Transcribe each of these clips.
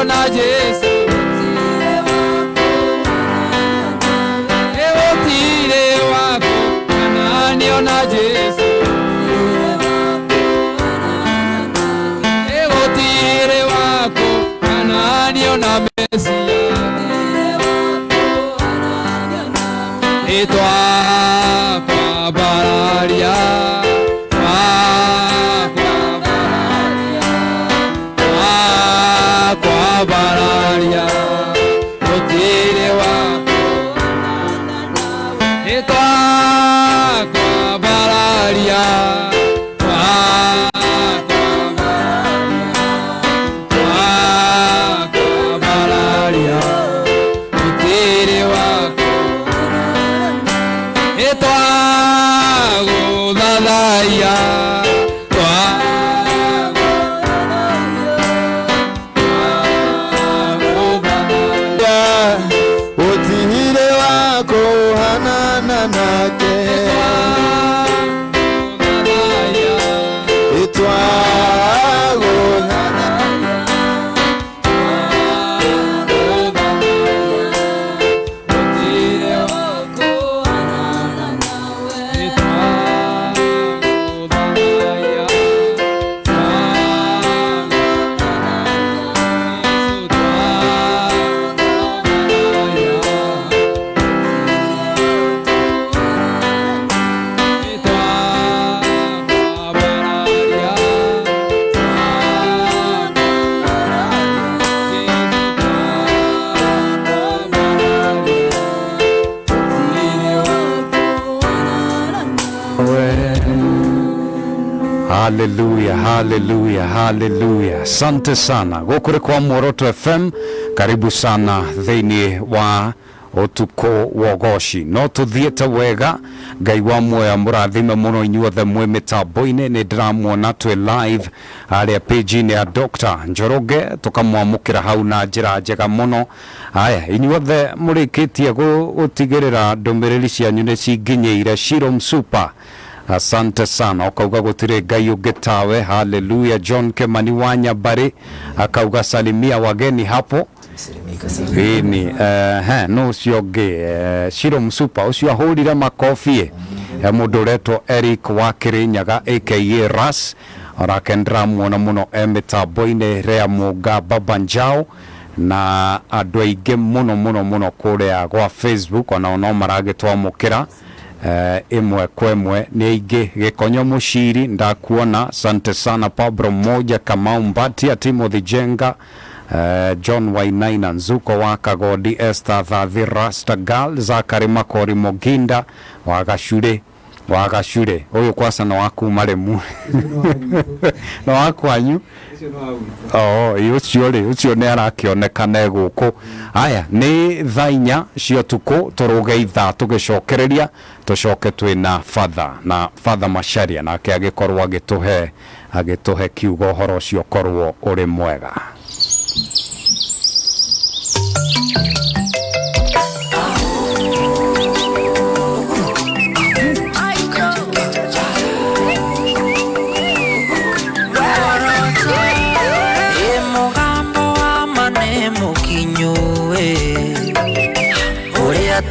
na Jesu Egotire wako Hananio na Jesu Egotire wako Hananio na Mesia Etwa kwa bararia kwa bararia Otire wako Etwa kwa bararia Hallelujah, hallelujah, hallelujah. Asante sana. Gokure kwa Muoroto FM. Karibu sana thini wa otuko wogoshi. No tuthiete wega. Ngai wa muoya murathime muno inyuothe mwe mitambo-ini ni ndiramuona twi live aria page-ini ya Dr. Njoroge tukamwamukira hau na njira njega muno. Aya, inyuothe murikitie gutigirira ndumiriri cianyu ni cinginyeire Shalom Super. Asante sana. Akauga gutire Ngai ungitawe. Hallelujah. John Kemani Wanya Bari akauga salimia wageni hapo. Ini no cionge Shalom Super ucio ahurire makofi mundu retwo Eric Wakirinyaga aka Ras arakendra muona muno mitambo-ini ria Muga Babanjao na andu aingi muno kuria gwa Facebook ona no maragitwamukira imwe kwemwe ni aingi Gikonyo Mushiri ndakuona. Asante sana. Pablo Moja Kamau Mbatia Timothy Jenga John Wainaina Nzuko wa Kagodi Esther Thathi Rasta Girl Zakari Makori Moginda wagashure uyu kwasa no waku maremu no waku anyu ucio ne arakionekana guku. Aya ni thainya cio tuko turugeitha tugicokereria tucoke twina father Masharia nake agikorwo agituhe kiugo horo cio korwo uri mwega.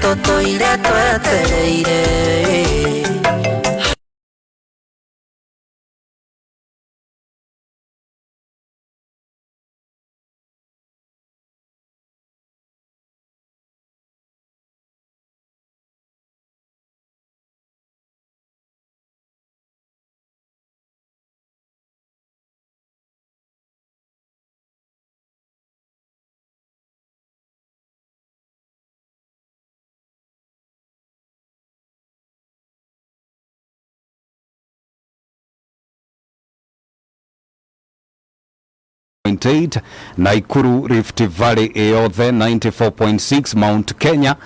Toto ire twetereire Naikuru Rift Valley eothe 94.6 Mount Kenya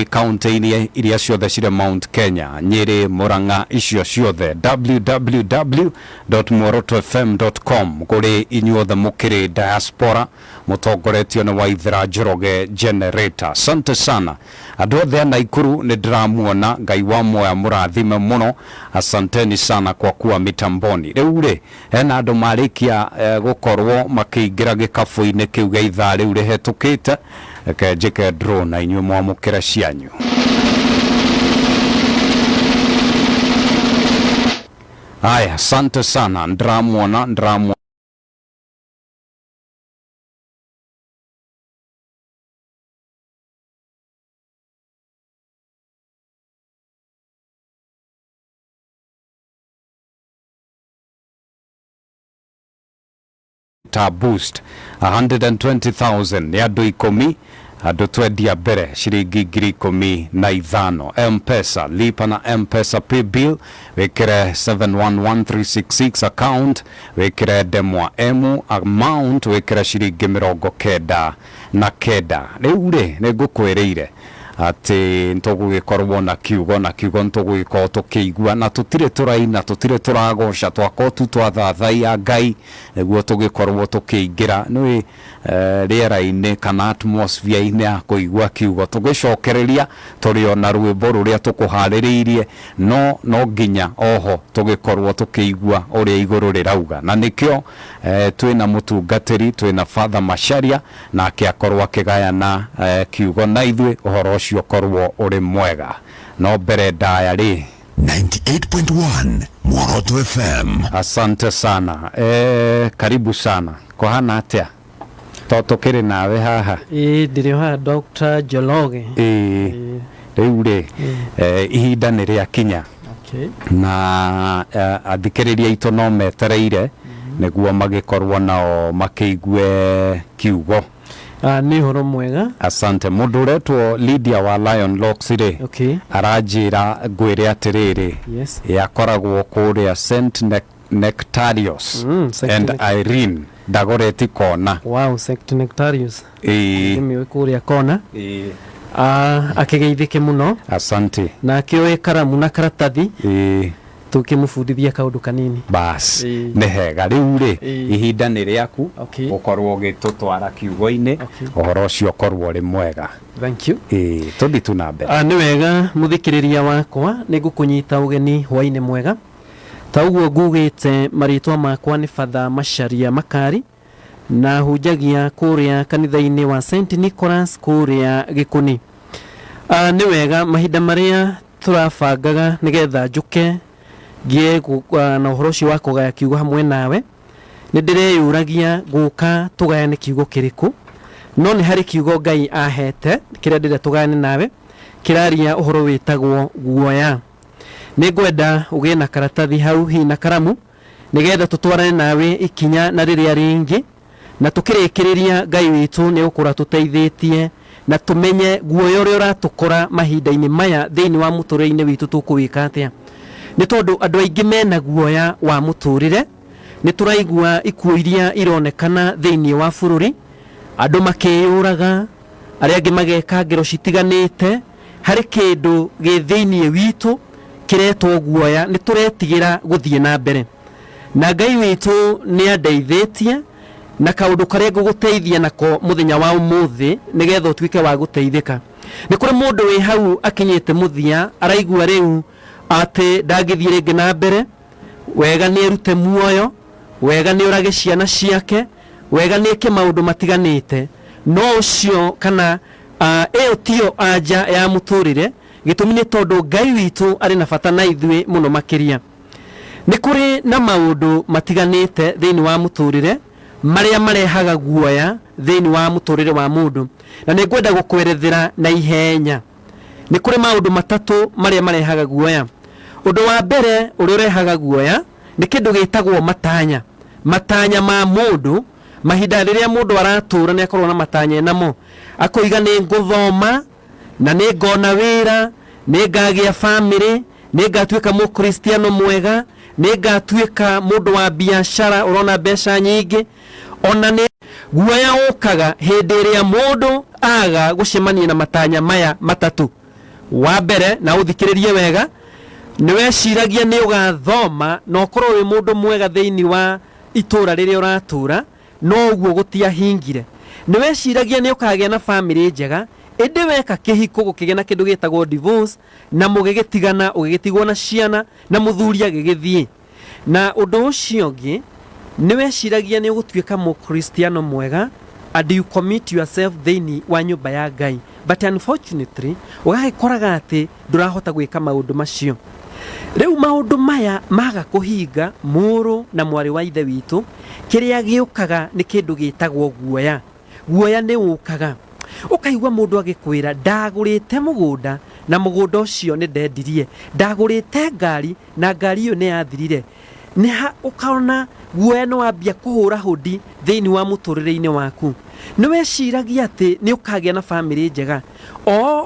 county iria ciothe cire Mount Kenya Nyeri Murang'a icio ciothe www.muorotofm.com kuri inyuothe mukiri diaspora mutongoretio na Waithira Njoroge Generator. Asante sana andu othe Naikuru ni ndiramuona. Ngai wa moya murathime muno. Asanteni sana kwa kuwa mitamboni. Riu ri hena andu marikia gukorwo muno makiingira gikabu-ini kiu gia ithaa riu rihetukite reke njike draw na inyuĩ mwamũkĩre cianyu. Aya, asante sana. Ndramwona ta boost 120,000 ya andũ 10 andũ twendia mbere ciringi 15,000. M-Pesa, lipa na M-Pesa pay bill wekere 711366 account wekere demwa emu amount wekere ciringi 99. Rĩu rĩ nĩngũkwĩrĩire ati ntũgũgĩkorwo na kiugo ntũgũgĩkorwo tũkĩigua na tũtirĩ tũraina tũtirĩ tũragoca twakorwo tu twathathaiya Ngai nĩguo tũgĩkorwo tũkĩingĩra nĩ rĩera-inĩ kana atmosphere-inĩ ya kũigua kiugo tũgĩcokereria tũrĩ ona rwĩmbo rũrĩa tũkũharĩrĩirie no nginya oho tũgĩkorwo tũkĩigua ũrĩa igũrũ rĩrauga na nĩkĩo twĩna mũtungatĩri twĩna Father Macharia nake akorwo akĩgayana kiugo na ithuĩ ũhoro ũcio korwo ũrĩ mwega no mbere ndaya rĩ 98.1 Moroto FM. Asante sana. Karibu sana. Kohana atia? Tokere nawe haha. Ndiri ha Dr. Jologe. Rĩu rĩ ihinda nĩ rĩakinya. Okay. Na athikĩrĩria aitũ no metereire nĩguo magĩkorwo nao makĩigue kiugo. Nĩ horo mwega. Asante. Mũndũ ũretwo Lydia wa Lion Locks rĩ. Okay. Aranjĩra ngwĩre atĩrĩrĩ. Yes. Yakoragwo kũrĩa St. Nectarius and Irene Dagoreti kona. Wow, St. Nectarius. Mimi kũrĩa kona. Akĩgeithĩke mũno. Asante. Na akĩoe karamu na karatathi. Tukĩmũbundithia kaũndũ kanini. Bas. Nĩ hega rĩu rĩ ihinda nĩ rĩaku ũkorwo ũgĩtũtwara kiugo-inĩ ũhoro ũcio ũkorwo ũrĩ mwega. Thank you. Tũthi tu na mbere. Nĩ wega mũthikĩrĩria wakwa nĩngũkũnyita ũgeni hwaĩ-inĩ mwega. Ta ũguo ngugĩte marĩtwa makwa nĩ Father Macharia Makari na hunjagia kũrĩa kanitha-inĩ wa St. Nicholas kũrĩa Gĩkũni. Nĩ wega mahinda marĩa tũrabangaga nĩgetha njũke ngie na ũhoro ũcio wa kũgaya kiugo hamwe nawe nĩ ndĩreyũragia gũka tũgayane kiugo kĩrĩkũ no nĩ harĩ kiugo Ngai ahete kĩrĩa ndĩrenda tũgayane nawe kĩraria ũhoro wĩtagwo guoya. Nĩ ngwenda ũgĩe na karatathi hau hi na karamu nĩgetha tũtwarane nawe ikinya na rĩrĩa rĩngĩ na tũkĩrĩkĩrĩria Ngai witũ nĩ gũkorwo tũteithĩtie na tũmenye guoya ũrĩa ũratũkora mahinda-inĩ maya thĩinĩ wa mũtũrĩre-inĩ witũ tũkũwĩka atĩa. Nĩ tondũ andũ aingĩ mena guoya wa mũtũrĩre nĩ tũraigua ikuũ iria ironekana thĩinĩ wa bũrũri andũ makĩyũraga arĩa angĩ mageka ngero citiganĩte harĩ kĩndũ gĩ thĩinĩ witũ kĩretwo guoya nĩ tũretigĩra gũthiĩ na mbere na Ngai witũ nĩ andeithĩtie na kaũndũ karĩa ngũgũteithia nako mũthenya wa ũmũthĩ nĩgetha ũtuĩke wa gũteithĩka. Nĩ kũrĩ mũndũ wĩ hau akinyĩte mũthia araigua rĩu atĩ ndangĩthiĩ rĩngĩ na mbere wega nĩ erute muoyo wega nĩ orage ciana ciake wega nĩ eke maũndũ matiganĩte no ũcio kana ĩyo tiyo anja ya mũtũrĩre gĩtũmi nĩ tondũ Ngai witũ arĩ na bata na ithuĩ mũno makĩria. Nĩ kũrĩ na maũndũ matiganĩte thĩinĩ wa mũtũrĩre marĩa marehaga guoya thĩinĩ wa mũtũrĩre wa mũndũ na nĩ ngwenda gũkwerethera na ihenya. Nĩ kũrĩ maũndũ matatũ marĩa marehaga guoya. Ũndũ wa mbere ũrĩa ũrehaga guoya nĩ kĩndũ gĩtagwo matanya ma mũndũ mahinda rĩrĩa mũndũ aratũra nĩ akorwo na matanya namo akoiga nĩ ngũthoma na nĩ ngona wĩra nĩ ngagĩa family nĩ ngatuĩka mũkristiano mwega nĩ ngatuĩka mũndũ wa biacara ũrona mbeca nyingĩ ona nĩ guoya ũkaga hĩndĩ ĩrĩa mũndũ aga gũcemania na matanya maya matatũ. Wa mbere na ũthikĩrĩrie wega nĩ weciragia nĩ ũgathoma na ũkorwo wĩ mũndũ mwega thĩinĩ wa itũra rĩrĩa ũratũra no ũguo gũtiahingire. Nĩ weciragia nĩ ũkagĩa na family njega ĩndĩ weka kĩhiko gũkĩgĩa na kĩndũ gĩtagwo divorce na mũgĩgĩtigana ũgĩgĩtigwo na ciana na mũthuri agĩgĩthiĩ. Na ũndũ ũcio ũngĩ niwe shiragia ni gutwika mu Kristiano mwega and you commit yourself thini wa nyumba ya Ngai, but unfortunately ugagikoraga ati ndurahota gwika maundu macio. Riu maundu maya maga kuhinga muru na mwari wa ithe witu, kiria giukaga ni kindu gitagwo guoya. Guoya ni ukaga ukaigwa mundu agikwira ndagurite mugunda na mugunda ucio ni ndendirie, ndagurite ngari na ngari iyo ni yathirire. Ni ha ukaona guoya no wambia kuhura hudi thini wa muturire-ini waku. Niwe shiragia ati ni ukagia na family njega.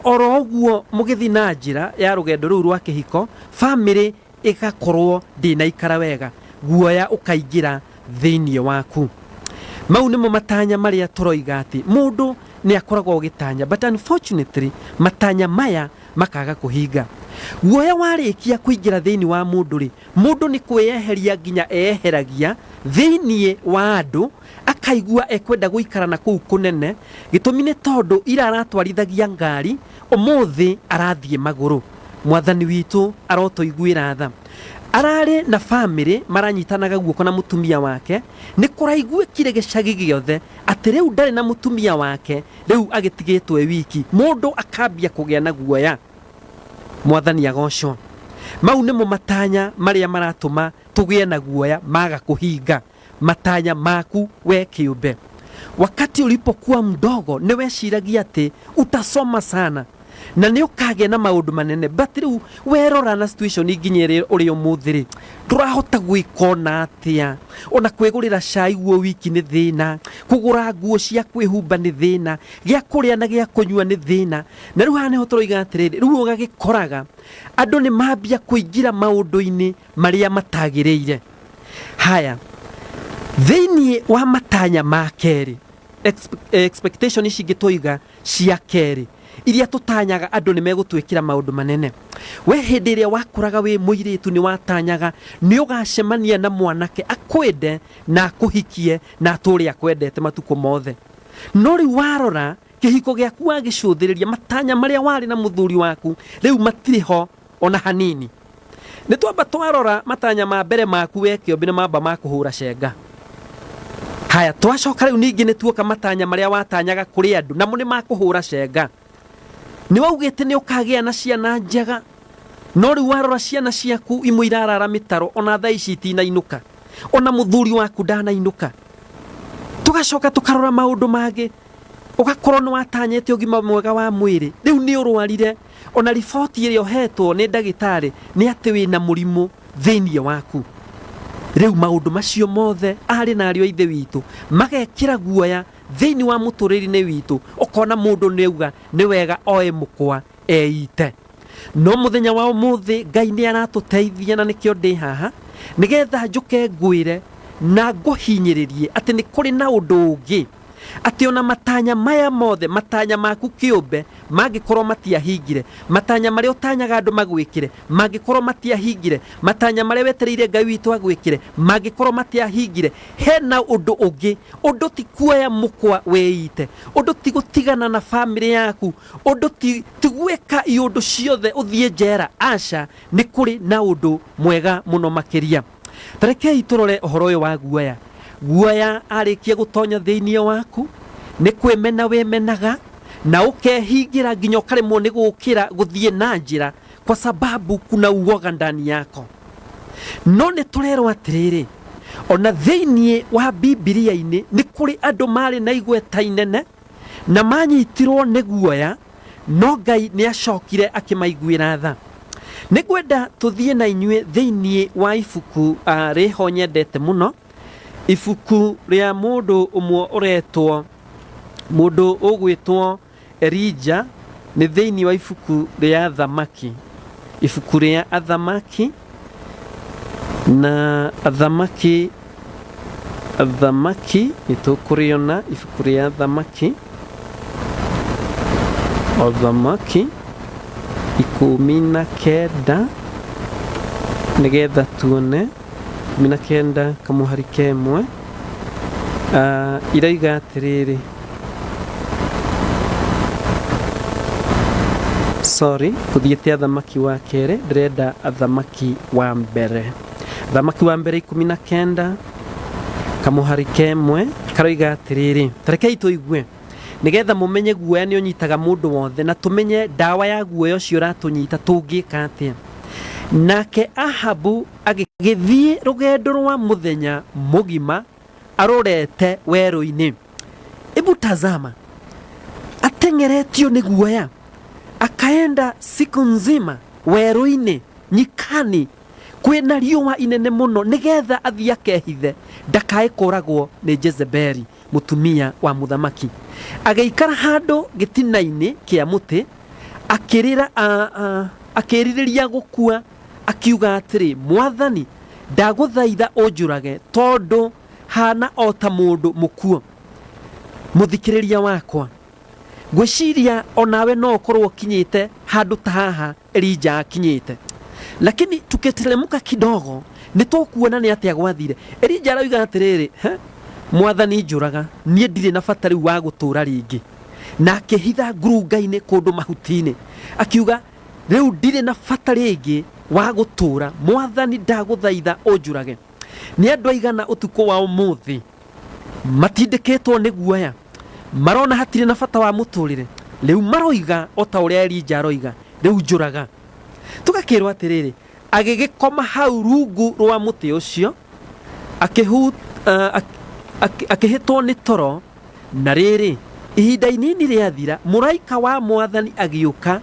Oro uguo mugithi na njira ya rugendo ruru rwa kihiko, family igakorwo ndina ikara wega, guoya ukaingira thini waku. Mau nimo matanya maria turoiga ati mundu ni akoragwo ugitanya, but unfortunately matanya maya makaga kuhinga. Guoya warikia kuingira thini wa mundu ri, mundu ni kweyeheria nginya eheragia thini wa andu, akaigua ekwenda guikara na kuu kunene gitumi ni tondu ira aratwarithagia ngari, umuthi arathie maguru. Mwathani witu arotoiguira tha. Arare na family maranyitanaga guoko na mutumia wake, ni kuraigue kire gicagi giothe ati riu ndari na mutumia wake, riu agitigitwe wiki, mundu akambia kugia na guoya. Mwathani agocwo. Mau nimo matanya maria maratuma tugie na guoya maga kuhinga. Matanya maku we kiumbe. Wakati ulipokuwa mdogo niwe shiragia ati utasoma sana na ni ukage na maundu manene, but riu werora na situation nginyere uri umuthiri turahota gwikona atia, ona kwigurira cai guo wiki ni thina, kugura nguo cia kwihumba ni thina, gia kuria na gia kunyua ni thina. Na riu hane hotoroiga atiriri, riu ugagikoraga andu ni mambia kuingira maundu-ini maria matagireire. Haya, thini wa matanya ma keri, expectation ici ngitoiga cia keri iria tutanyaga andu ni megutwikira maundu manene. We hindi iria wakuraga wi muiritu ni watanyaga ni ugacemania na mwanake akwende na akuhikie na aturi akwendete matuko mothe. No riu warora kihiko giaku wagicuthiriria matanya maria wari na muthuri waku riu matiriho ona hanini. Ni twamba twarora matanya ma mbere maku we kiombe na mamba makuhura cenga. Haya, twacoka riu ningi ni tuoka matanya maria watanyaga kuri andu namo ni makuhura cenga. Ni waugite ni ukagia na ciana njega, no riu warora ciana ciaku imwe irarara mitaro, ona thaa ici itinainuka, ona muthuri waku ndanainuka. Tugacoka tukarora maundu mangi, ugakorwo ni watanyete ugima mwega wa mwiri, riu ni urwarire, ona riboti iria uhetwo ni ndagitari ni ati wina murimu thini waku. Riu maundu macio mothe ari na ario ithe witu magekira guoya thini wa muturiri-ini witu, ukona mundu neuga ni wega oe mukwa eite. No muthenya wa umuthi Ngai ni aratuteithia na nikio ndi haha nigetha njuke ngwire na nguhinyiririe ati ni kuri na undu ungi, ati ona matanya maya mothe, matanya maku kiumbe magikorwo matiahingire, matanya maria utanyaga andu magwikire magikorwo matiahingire, matanya maria wetereire Ngai witu agwikire magikorwo matiahingire. Hena undu ungi, undu ti kuoya mukwa weite, undu ti gutigana na family yaku, undu ti gwika iundu ciothe uthie njera. Aca, ni kuri na undu mwega muno makiria. Tarekei turore uhoro uyu wa guoya. Guoya arikia gutonya thini waku ni kwemena wemenaga na ukehingira nginya ukaremwo ni gukira guthie na njira kwa sababu kuna uoga ndani yako. No ni turerwo atiriri, ona thini wa Biblia-ini ni kuri andu mari na igweta inene na manyitirwo ni guoya, no Ngai ni acokire akimaiguira tha. Nigwenda tuthie na inyue thini wa ibuku riho nyendete muno, ibuku ria mundu umwe uretwo mundu ugwitwo Elija, ni thini wa ibuku ria Thamaki, ibuku ria Athamaki. Na Athamaki itukuriona ibuku ria Thamaki, Athamaki 19 nigetha tuone 19 kamuhari kemwe. Iraiga atiriri, sorry, kuthiete Athamaki wa kere, ndirenda Athamaki wa mbere. Athamaki wa mbere 19 kamuhari kemwe karoiga atiriri tarekei tuigue nigetha mumenye guoya ni unyitaga mundu wothe na tumenye dawa ya guoya ucio ratunyita tungika atia. Nake Ahabu agithie rugendo rwa muthenya mugima arorete weru-ini. Ebu tazama, atengeretio ni guoya, akaenda siku nzima weru-ini nyikani kwina riũa inene muno nigetha athie akehithe ndakae kũragwo ni Jezebeli mutumia wa muthamaki. Ageikara handu gitina-ini kia muti akirira akiririria gukua akiuga atiri, Mwathani ndaguthaitha unjurage tondu hana ota mundu mukuo. Muthikiriria wakwa, gwiciria onawe no ukorwo kinyite handu ta haha Elija akinyite, lakini tukitelemuka kidogo nitukuona ni atia gwathire. Elija arauga atiriri, Mwathani njuraga nie ndire na bata riu wa gutura ringi, na akihitha ngurunga-ini kundu mahuti-ini akiuga riu ndire na bata ringi wa gutura, Mwathani ndaguthaitha unjurage. Ni andu aigana utuko wa umuthi matindikitwo ni guoya, marona hatire na bata wa muturire, riu maroiga ota uria Elija aroiga riu njuraga. Tugakirwa atiriri, agigikoma hau rungu rwa muti ucio akihitwo ni toro. Na riri ihinda inini riathira, muraika wa Mwathani agiuka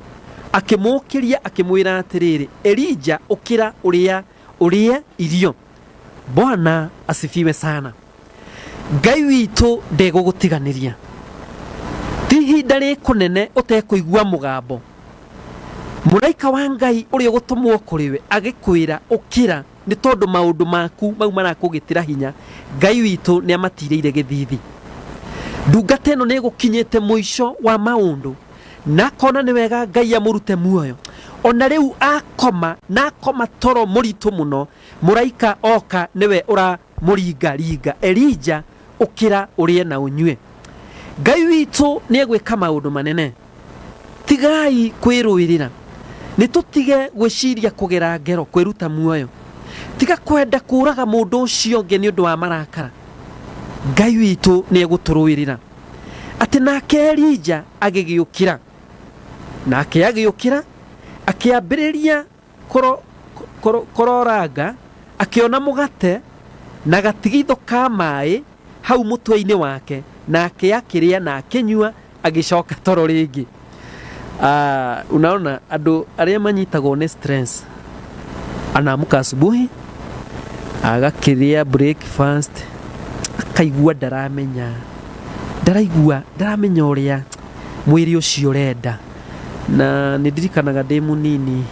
akimukiria akimwira atiriri, Elija ukira urie irio. Bwana asifiwe sana. Ngai witu ndegugutiganiria, ti ihinda rikunene utekuigua mugambo. Muraika wa Ngai uria gutumwo kuriwe agikwira ukira ni tondu maundu maku mau marakugitira hinya. Ngai witu ni amatireire githithi. Ndungata ino ni gukinyite muico wa maundu na kona ni wega Ngai amurute muoyo. Ona riu akoma toro muritu muno, muraika oka niwe ura muringa Elija ukira urie na unywe. Ngai witu ni egwika maundu manene, tigai kwiruirira, nitutige gwiciria kugera ngero kwiruta muoyo, tiga kwenda kuraga mundu ucio nge ni undu wa marakara. Ngai witu ni eguturuirira. Ati nake Elija agigiukira, nake agiukira akiambiriria kororanga, akiona mugate na gatigitho ka mai hau mutwe-ini wake, nake akiria na akinyua agicoka toro ringi. Unaona andu aria manyitagwo ni stress, anamuka asubuhi agakiria breakfast akaigua ndaramenya uria mwiri ucio urenda. Na nidirikanaga ndi munini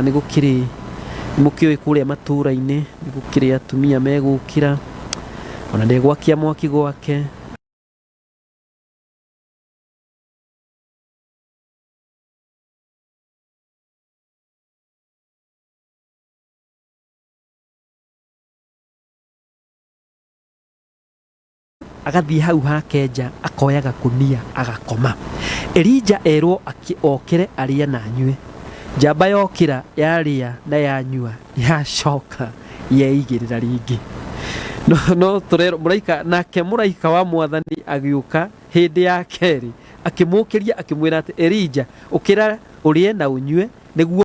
ni gukiri mukioi kuria matura-ini, ni gukiri atumia megukira ona ndegwakia mwaki gwake. Agathie hau hakenja akoya gakunia agakoma. Elija erwo okire aria na anyue. Jamba yokira yaria na yanyua yacoka yeigirira ringi. No turero muraika nake muraika wa Mwathani agiuka hindi ya keri akimukiria akimwira ati, Elija ukira urie na unyue niguo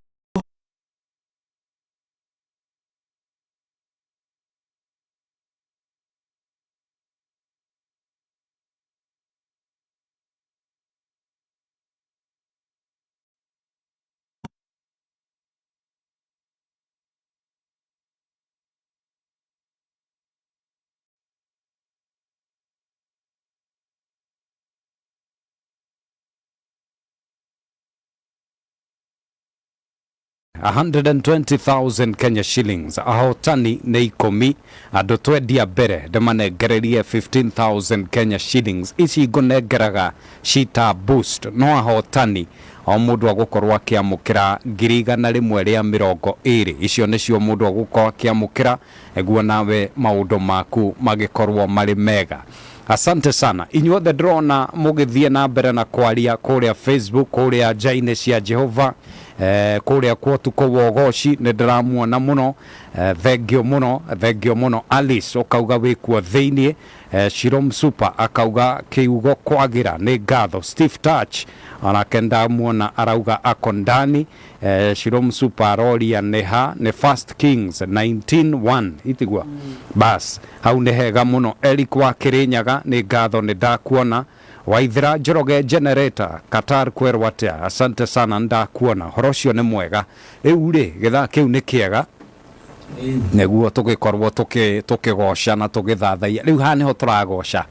$120,000 Kenya shillings. Ahotani ne ikomi ando twedia bere demanengererie 15,000 Kenya shillings. Ici igonengeraga shita boost no ahotani o mundu agukorwa akiamukira ngirigana rimwe ria 20. Icio nicio mundu agukorwa akiamukira eguo nawe maundu maku magikorwo mari mega. Asante sana inyuothe ndrona mugithie na mbere na kwaria kuria Facebook kuria Jaine cia Jehova kuria kwa tuko wogoshi ni ndiramuona muno thengio muno Alice ukauga wikuo thiini Shirom Super akauga kiugo kwagira ni ngatho Steve Touch onake ndamuona arauga ako ndani Shirom Super aroria neha ne First Kings 19:1 itigwa bas hau ni hega muno Eric wa Kirinyaga ni ngatho ni ndakuona Waithira Njoroge Generator Qatar kwerwatia asante sana ndakuona horocio ni mwega riu ri githa kiu ni kiega neguo tugikorwo tukigoca na tugithathaia riu ha niho turagoca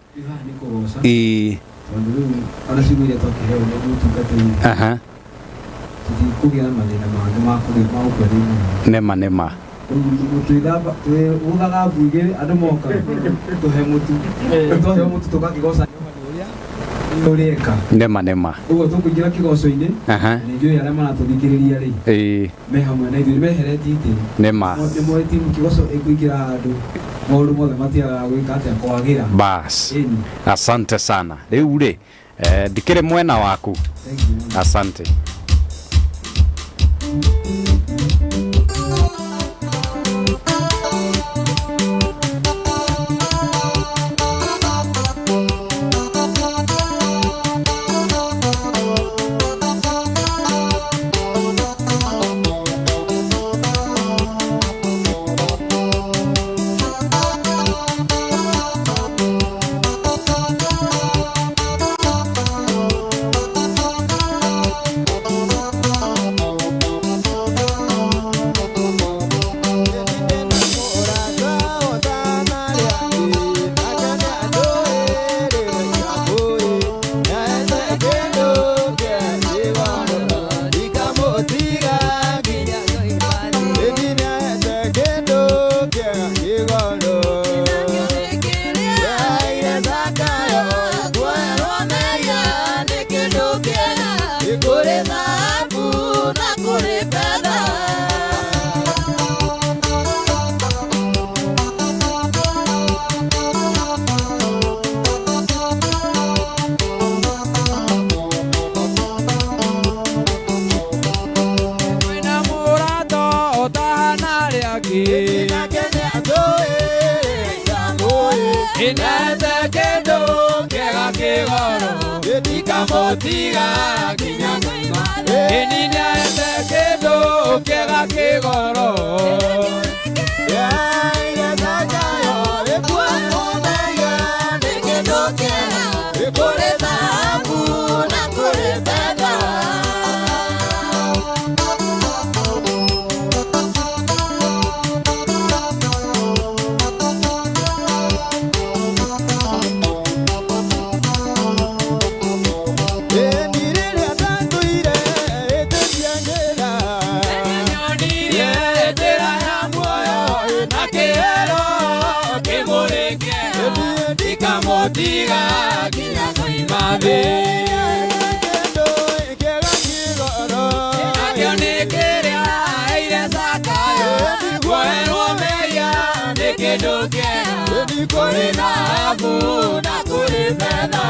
ana siguire twakiheo ni gutungata kugia mathina mangi ma kugia nema tuithamba tugaga buige andu moka tuhe mutu tukakigoca ureka nema ugo tukugira kigoco-ini ni njui aria maratuthikiriria ri me hamwe na ithuĩ mehereti iti nema ni mweti kigoco ikuingira handu maundu mothe matiaga gwika atia kwagira bas asante sana riu ri ndikiri mwena waku asante Motiga kinya kuima eninya etekedo kega kigoro ya ira sakayo ekwa omeya nekedo kega ekore tabu na kore tata Motiga kinya kuima be kendo kega kigoro akionekeria ire sakayo kwero meya nekedo kega nikore na abu na kure fedha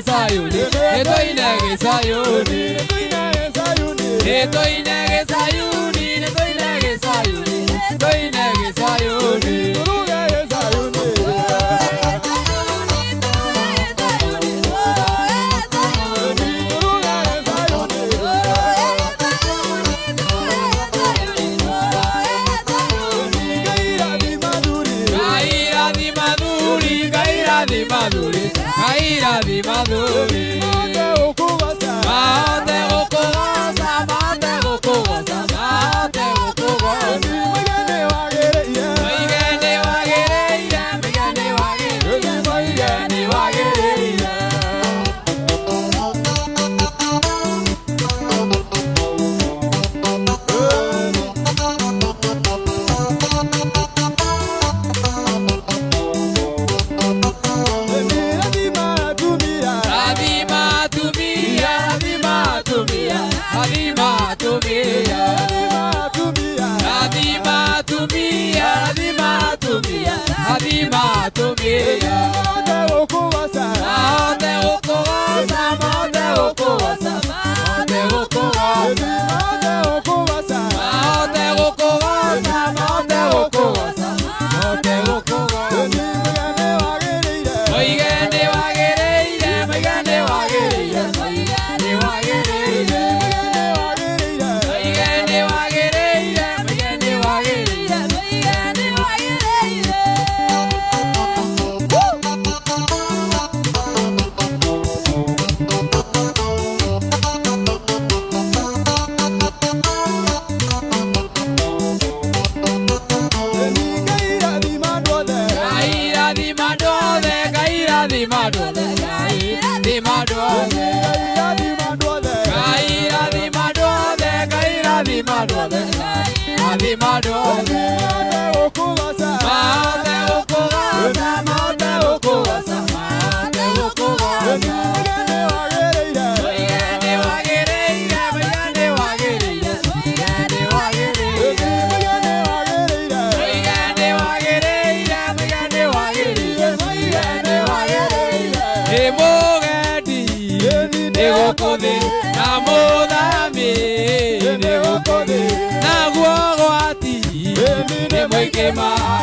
Sayuni, Etoinege Sayuni, Etoinege Sayuni, Etoinege Sayuni, Etoinege Sayuni, Kaira di maduri, mate okugosa, mate okugosa, mate okugosa, mate okugosa. Megane wagereya, megane wagereya, megane wagereya, megane wagereya.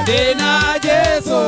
Dena Jesu,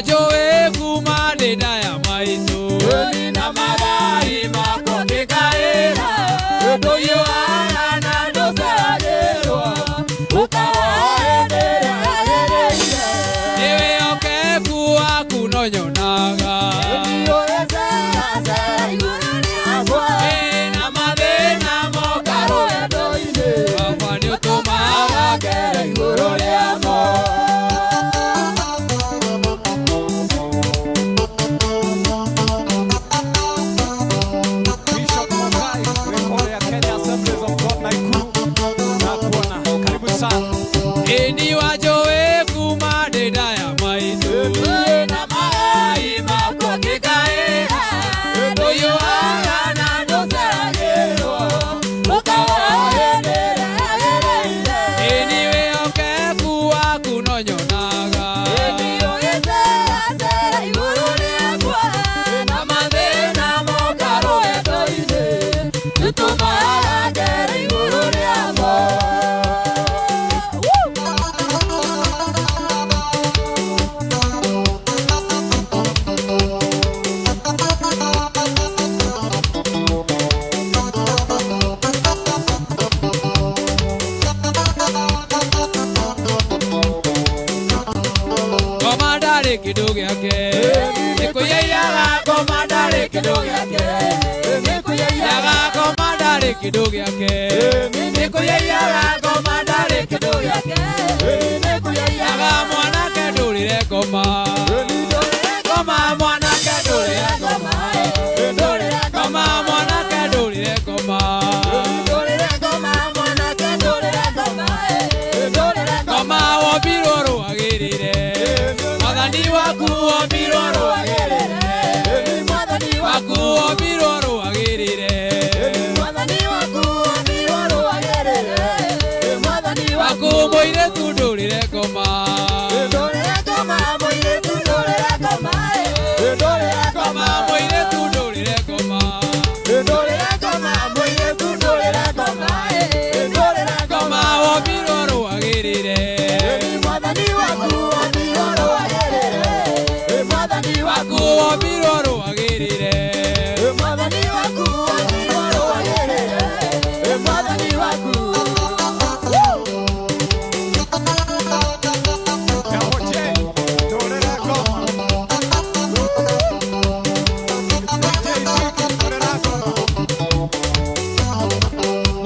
wajoe kuma deda ya maitu na magai makotikaira doyo ana dosarero ukawaendera ewe oke kuwa kunonyonaga na madena mokaro edoine wafani utumaga kere iguru liamo. Eni wajoe kuma deda ya maitu na magai makotikaira doyo ana dosarero ukawaendera eniwe oke kuwa kunonyonaga na mathina mokaro edoine tutumaga kere iguru liamo. Kidogo yake nikuyaga komandare kidogo yake nikuyaga komandare kidogo yake nikuyaga komandare kidogo yake nikuyaga mwana kedurire koma koma mwana kedurire koma koma mwana kedurire koma mwana kedurire koma wabiroro agirire Mwadhani waku wabiroro agirire waku wabiroro agirire waku moire tudurire koma koma moire tudurire koma koma wabiroro agirire waku wabiroro agirire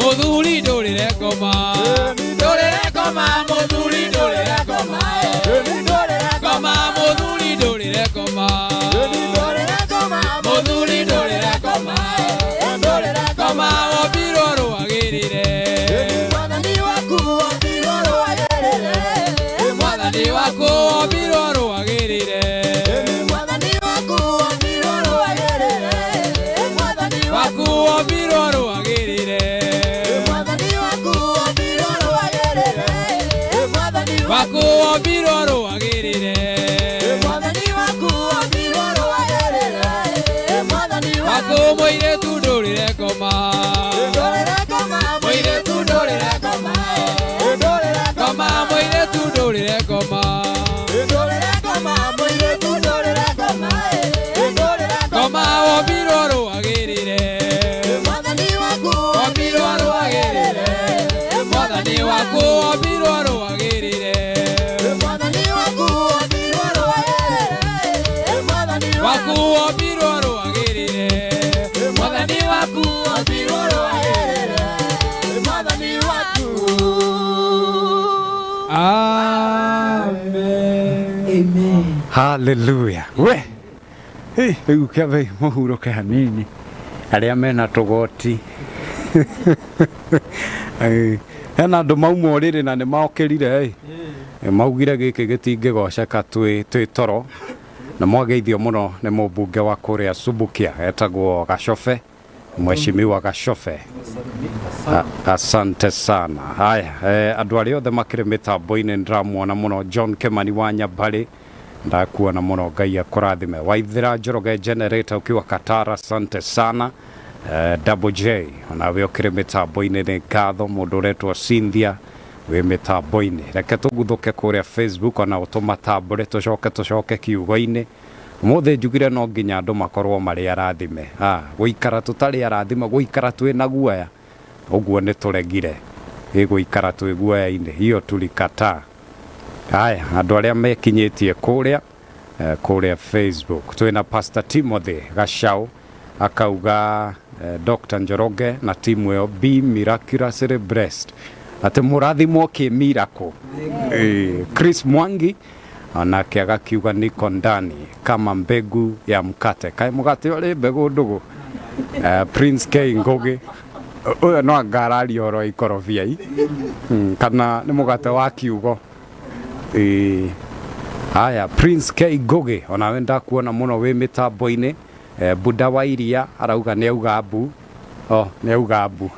Moduli dorire koma moduli dorire koma koma moduli dorire koma moduli dorire koma koma wabiroro agirire mwadhani waku wabiroro agirire waku wabiroro agirire waku wabiroro agirire waku moire tudurire koma moire tudurire koma koma moire tudurire koma koma wabiroro agirire wabiroro agirire mwadhani waku wabiroro agirire waku wabiroro agirire mwadhani waku wabiroro agirire mwadhani waku. Amen. Amen. Hallelujah. We riu kiave muhuruke hanini aria mena tugoti hena andu mauma uriri na ni maokirire maugire giki gitingigoceka twi toro na mwageithio muno ni mubunge wa kuria Subukia etagwo Gacobe Mheshimiwa Gacobe. Asante sana. Haya, andu aria othe makiri mitambo-ini ndiramuona muno John Kimani wa Nyambari ndakuona muno Ngai akurathime. Waithira Njoroge generator ukiwa Katara, asante sana. Double J onawe ukiri mitambo-ini ni ngatho mundu uretwo Cynthia we mitambo-ini. Reke tuguthuke kuria Facebook ona utumatambure tucoke kiugo-ini. Mothe njugire no nginya andu makorwo mari arathime. Guikara tutari arathime, guikara twina guoya. Uguo ni turegire. Guikara twi guoya-ini. Hiyo tulikataa. Haya, andu aria mekinyitie kuria Facebook. Twina Pastor Timothy Gashau akauga Dr. Njoroge na timu yo Be Miraculously Blessed. Ate murathimwo ki miracle. Chris Mwangi anake agakiuga niko ndani kama mbegu ya mkate. Kai mugate uri mbegu ndugu. Prince K Ngoge uyo no ngarari oro ikorofia kana ni mugate wa kiugo. Haya, Prince K Ngoge ona wenda kuona muno we mitambo-ini. Buda wa iria arauga ni augabu. Ni augabu.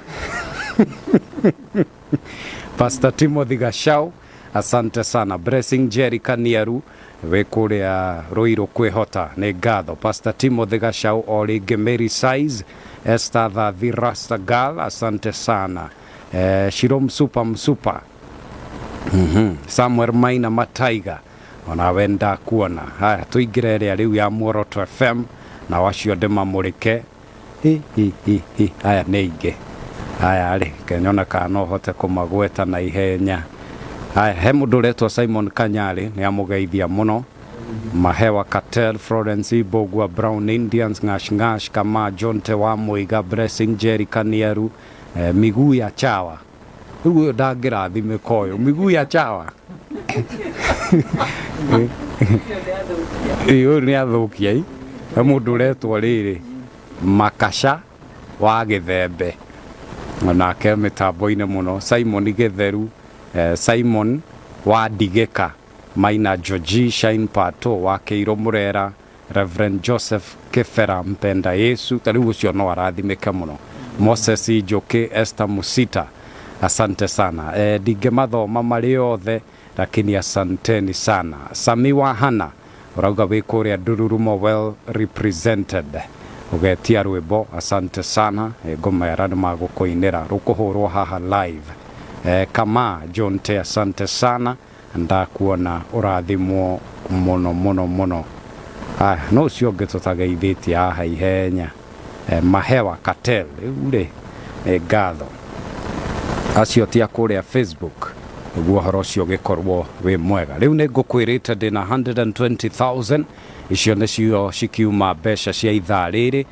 Pastor Timothy Gashau, asante sana. Blessing Jerry Kaniaru we kuria Ruiru kwihota ni ngatho. Pastor Timothy Gashau oringi Mary Size Esther the Rasta Girl, asante sana. Shirom Msupa Samuel Maina Mataiga ona wenda kuona. Haya, tuingire ria riu ya Muoroto FM na wacio ndimamurike. Haya neige. Haya ari kenyona kana hote kumagweta na ihenya. Haya, he mundu retwa Simon Kanyari ni amugeithia muno. Mahewa Cartel, Florence Ibogwa, Brown Indians, Ngash kama Jonte wa Muiga, Blessing Jerry Kanieru, miguu ya chawa. Uyo ndangirathime koyo miguu ya chawa. Iyo ni athukia mundu retwa riri Makasha wa Githembe. Nake mitambo-ini muno Simon Githeru, Simon wa Digeka, Maina Georgie Shine Pato wa Keiro Murera, Reverend Joseph Kefera mpenda Yesu tariu ucio no arathimeke muno. Moses Ijoke, Esther Musita, asante sana. Digemathoma mari othe lakini asanteni sana. Sami wa Hana urauga we kuria Ndururumo well represented. Ugetia rwimbo, asante sana. Ngoma ya rani magukoinera rukuhurwo haha live. Kama Jonte, asante sana. Ndakuona urathimwo muno. No cio ngetutageithĩtie haha ihenya. Mahewa Cartel ure ngatho acio tia kuria Facebook guo horo cio gikorwo we mwega. Riu ni ngukwirite ndina 120,000 icio nicio cikiuma mbeca cia ithaa riri.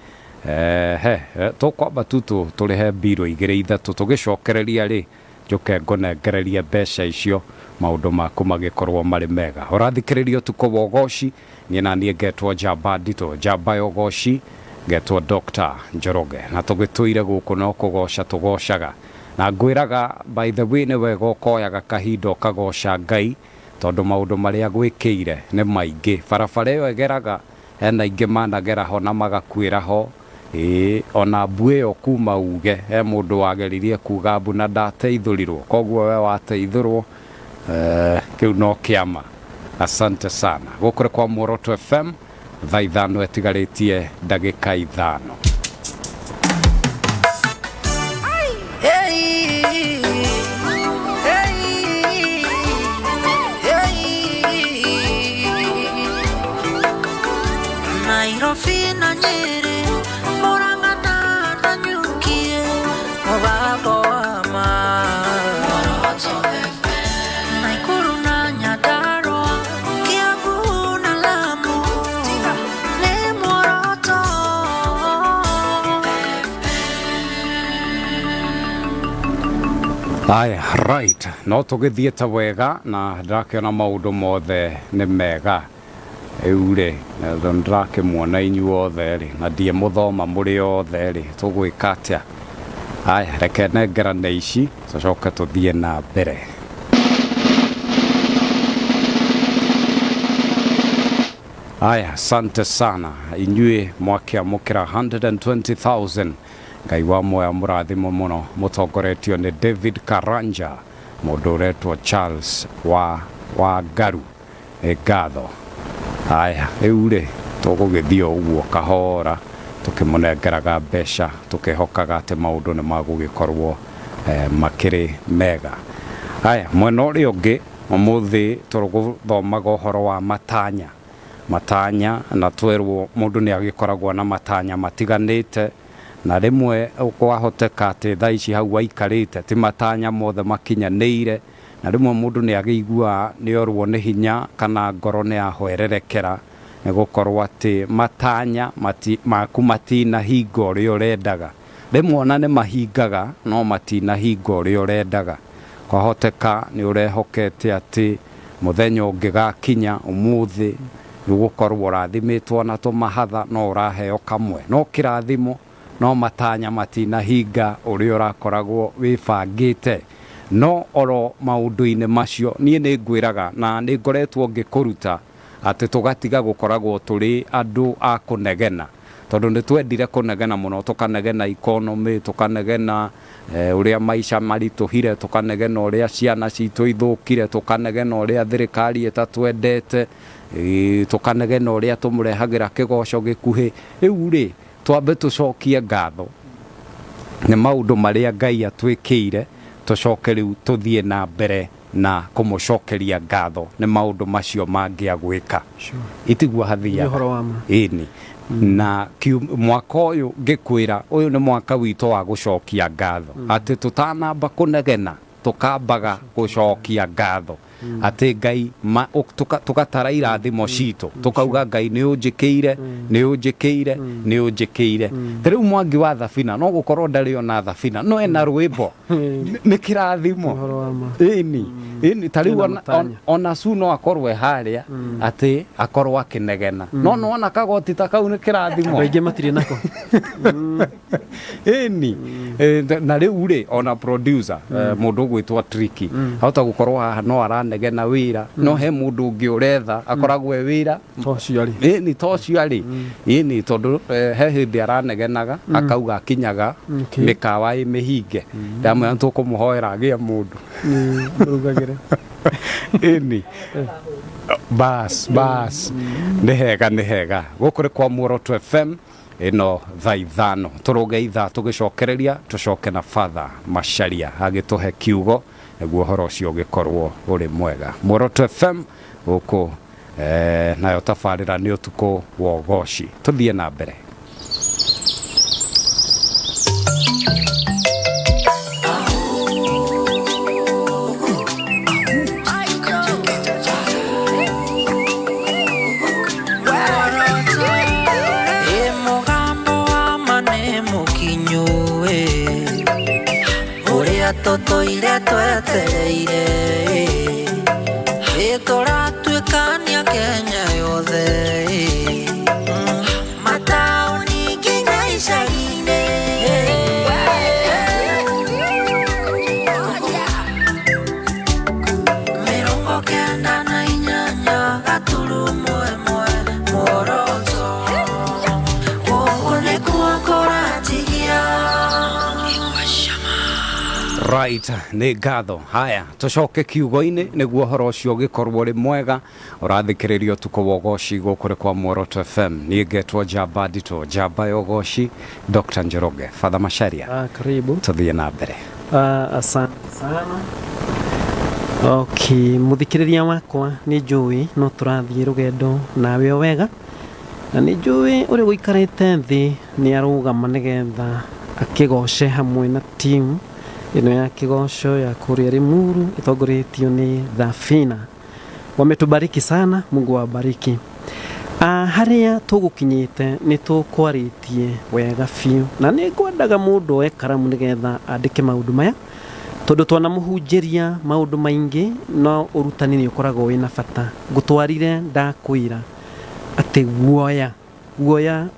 Tukwamba tutu turihe biro igire ithatu tugicokereria ri njuke ngonengereria mbeca icio maundu maku magikorwo mari mega. Urathikiririo tuko wogoshi ni na nie ngetwo Jamba Ndito, Jamba Yogoshi ngetwo Dr. Njoroge na tugituire guku no kugosha tugocaga na ngwiraga by the way ni wega ukoyaga kahindo kagosha Ngai tondu maundu maria gwikire ni maingi. Barabara iyo egeraga ena ingi managera ho na magakwira ho. Ona bueyo kuma uge he mundu wageririe kuga mbu na ndateithurirwo koguo we wateithurwo kiu no kiama. Asante sana. Gukure kwa Muoroto FM thaa ithano etigaritie ndagika ithano. Aya, right. No tugithiete wega na ndakiona maundu mothe ni mega. Eure na ndrake muona inyuothe ri na ndie muthoma muri othe ri tugwika atia. Aya, reke nengerane ici tucoke tuthie na mbere. Aya, asante sana. Inyue mwakiamukira 120,000. Ngai wa moya murathimo muno mutongoretio ni David Karanja, mundu retwo Charles wa Garu ngatho. Aya, riure tugugithio uguo kahora tukimunengeraga mbeca tukihokaga ati maundu ni magugikorwo makiri mega. Haya mwena uria ungi umuthi turuguthomaga uhoro wa matanya na twerwo mundu ni agikoragwo na matanya matiganite na rimwe kwahoteka ati thaa ici hau aikarite ti matanya mothe makinyanĩire na rimwe mundu ni agĩigua ni orwo ni hinya kana ngoro ni ahoererekera ni gukorwo ati matanya maku matina hinga uria urendaga rimwe ona ni mahingaga no matina hinga uria urendaga kwahoteka ni urehokete ati muthenya ungigakinya umuthi ni gukorwo rathimitwo na tumahatha no uraheo kamwe no kirathimo no matanya matina hinga uria urakoragwo wibangite no oro maundu-ini macio nie ni ngwiraga na ni ngoretwo ngikuruta ati tugatiga gukoragwo turi andu a kunegena tondu ni twendire kunegena muno tukanegena economy tukanegena uria maisha marituhire tukanegena uria ciana citu ithukire tukanegena uria thirikari itatwendete tukanegena uria tumurehagira kigoco gikuhi riu ri twambe tucokie ngatho ni maundu maria Ngai atwikire tucoke riu tuthie na mbere na kumucokeria ngatho ni maundu macio mangiagwika itigwa hathia ini na mwaka uyu ngikwira uyu ni mwaka witu wa gucokia ngatho ati tutanamba kunegena tukambaga gucokia ngatho ati Ngai tugatara irathimo citu tukauga Ngai ni unjikire riu mwangi wa thabina no gukorwo ndari ona thabina no ena rwimbo ni kirathimo ini tariu ona suno akorwe haria ati akorwa kinegena no ona kagoti takau ni kirathimo baige matire nako ini na riu ri ona producer mundu gwitwa Tricky hauta gukorwo haha no aranegena wira no he mundu ungi uretha akoragwo wira tociari ni tociari ini tondu he hindi aranegenaga akauga akinyaga mikawa imihinge ndamwe tukumuhoera agia mundu murugagire ini bas ni hega gukuri kwa Muoroto FM ino thaa ithano turuge ithaa tugicokereria tucoke na Father Macharia agituhe kiugo niguo horo ucio gikorwo uri mwega Muoroto FM guku nayo tabarira ni utuko wa ugoci tuthie na mbere Totoire twetereire turatuikania Kenya yothe matauni nginya icagi-inĩ mĩrongo kenda na inyanya gaturumo ĩmwe Muoroto gũkũ nĩkuo kũratigia right ni ngatho haya tucoke kiugo-ini niguo horo ucio gikorwo ri mwega urathikiririo tuko wogoci gukuri kwa Muoroto FM ni ngetwo Jamba Ndito Jamba yogoci Dr. Njoroge Father Macharia karibu tuthie na mbere asante sana okay muthikiriria wakwa ni njui no turathie rugendo nawe wega na ni njui uri guikarite nthi ni arugama nigetha akigoce hamwe na team ino ya kigoco ya kuria Limuru itongoretio ni Thafina wametubariki sana Mungu wabariki haria tugukinyite ni tukwaritie wega fiu na ni ngwendaga mundu ekaramu nigetha andike maundu maya tondu twana muhunjiria maundu maingi no urutani ni ukoragwo wina bata ngutwarire ndakwira ati guoya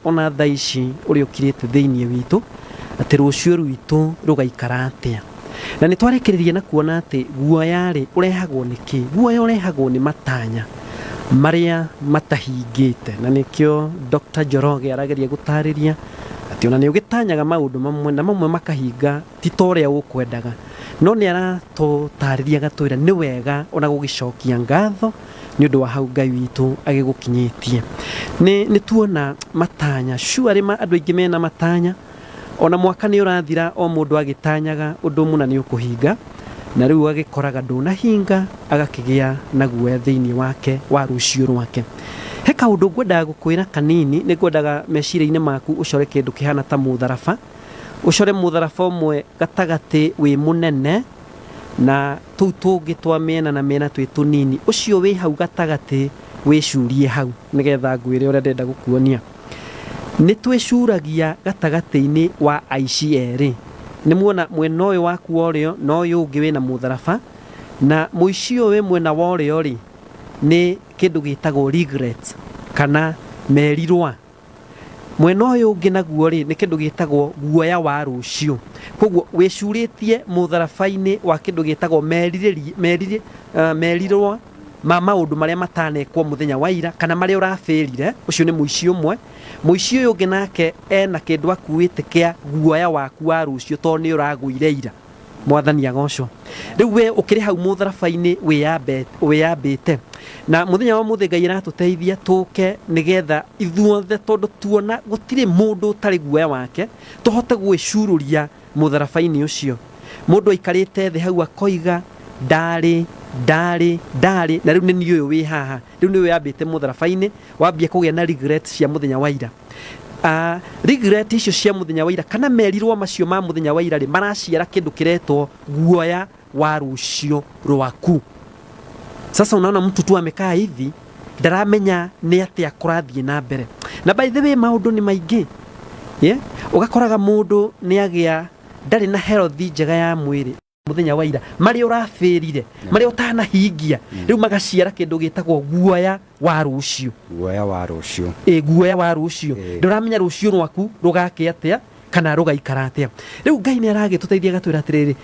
ona thaici uri ukirite thiini witu ati rucio rwitu rugaikara atia na ni twarekereria na kuona ati guoya ri urehagwo niki guoya urehagwo ni matanya maria matahingite na nikio Dr. Njoroge arageria gutariria ati ona ni ugitanyaga maundu mamwe na mamwe makahinga ti toria ukwendaga no ni aratutariria gatwira ni wega ona gugicokia ngatho ni undu wa hau Ngai witu agigukinyitie ni tuona matanya sure andu aingi mena matanya ona mwaka ni urathira o mundu agitanyaga undu muna ni ukuhinga na riu agikoraga ndunahinga agakigia na guoya thiini wake wa rucio rwake. He kaundu ngwendaga gukwira kanini, ni ngwendaga meciria-ini maku ucore kindu kihana ta mutharaba, ucore mutharaba umwe gatagati wi munene na tuu tungi twa miena na miena twi tunini. Ucio wi hau gatagati wicurie hau nigetha ngwire uria ndenda gukuonia. Ni twicuragia gatagati-ini wa aici eri. Ni muona mwena uyu waku orio na uyu ungi wina mutharaba, na muici uyu mwena worio ri ni kindu gitagwo regret kana merirwa. Mwena uyu ungi naguo ri ni kindu gitagwo guoya wa rucio. Koguo wicuritie mutharabai-ini wa kindu gitagwo merirwa ma maundu maria matanekwo muthenya wa ira kana maria urafirire. Ucio ni muici umwe. Muici uyu ungi nake ena kindu akuite kia guoya waku wa rucio to ni uragwire ira. Mwathani agocwo. Riu we ukiri hau mutharabai-ini wiyambite na muthenya wa muthi Ngai aratuteithia tuke nigetha ithuothe tondu tuona gutire mundu utari guoya wake tuhote gwicururia mutharabai-ini ucio. Mundu aikarite thi hau akoiga ndari na riu ni uyu wi haha, riu ni wiyambite mutharabai-ini wambia kugia na regret cia muthenya wa ira. Regret icio cia muthenya wa ira kana merirwa macio ma muthenya wa ira ri maraciara kindu kiretwo guoya wa rucio rwaku. Sasa unaona mtu tu amekaa hivi ndaramenya ni atia kurathie na mbere. Na by the way maundu ni maingi. Ugakoraga mundu ni agia ndari na health njega ya mwiri muthenya wa ira mari urafirire mari utanahingia riu magaciara kindu gitagwo guoya wa rucio. Guoya wa rucio nduramenya rucio rwaku rugake atia kana rugaikara atia. Riu Ngai ni aragituteithia gatwira atiriri,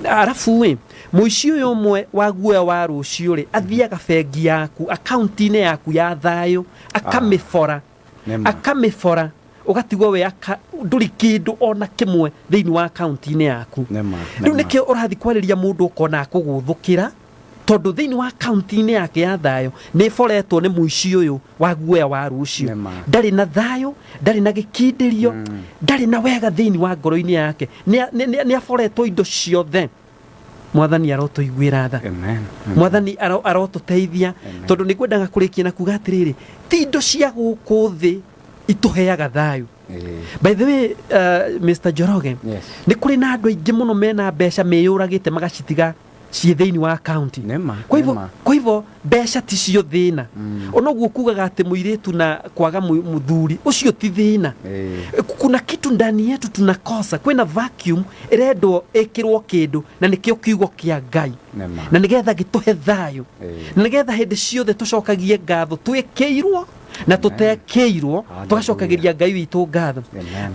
arafu we muici uyu umwe wa guoya wa rucio ri athiaga bengi yaku account-ini yaku ya thayo akamifora ugatigwo we nduri kindu ona kimwe thiini wa account-ini yaku. Riu nikio urathi kwariria mundu ukona kuguthukira tondu thiini wa account-ini yake ya thayo ni foretwo ni muici uyu wa guoya wa rucio. Ndari na thayo, ndari na gikindirio, ndari na wega thiini wa ngoro-ini yake, ni aforetwo indo ciothe. Mwathani arotuiguira tha. Mwathani arotuteithia tondu ni kwendaga kurikia na kuga atiriri ti indo cia guku thi ituheaga thayo. By the way, Mr. Joroge, ni kuri na andu aingi muno mena mbeca meyuragite magacitiga cie thiini wa account. Kwa hivyo mbeca ti cio thina. Onoguo kugaga ati muiritu na kwaga muthuri ucio ti thina. Kuna kitu ndani yetu tunakosa. Kwina vacuum irendwo ikirwo kindu na nikio kiugo kia Ngai. Na nigetha gituhe thayo. Na nigetha hindi ciothe tucokagie ngatho twikirwo na tutekeirwo tugacokagiria Ngai witu ngatho.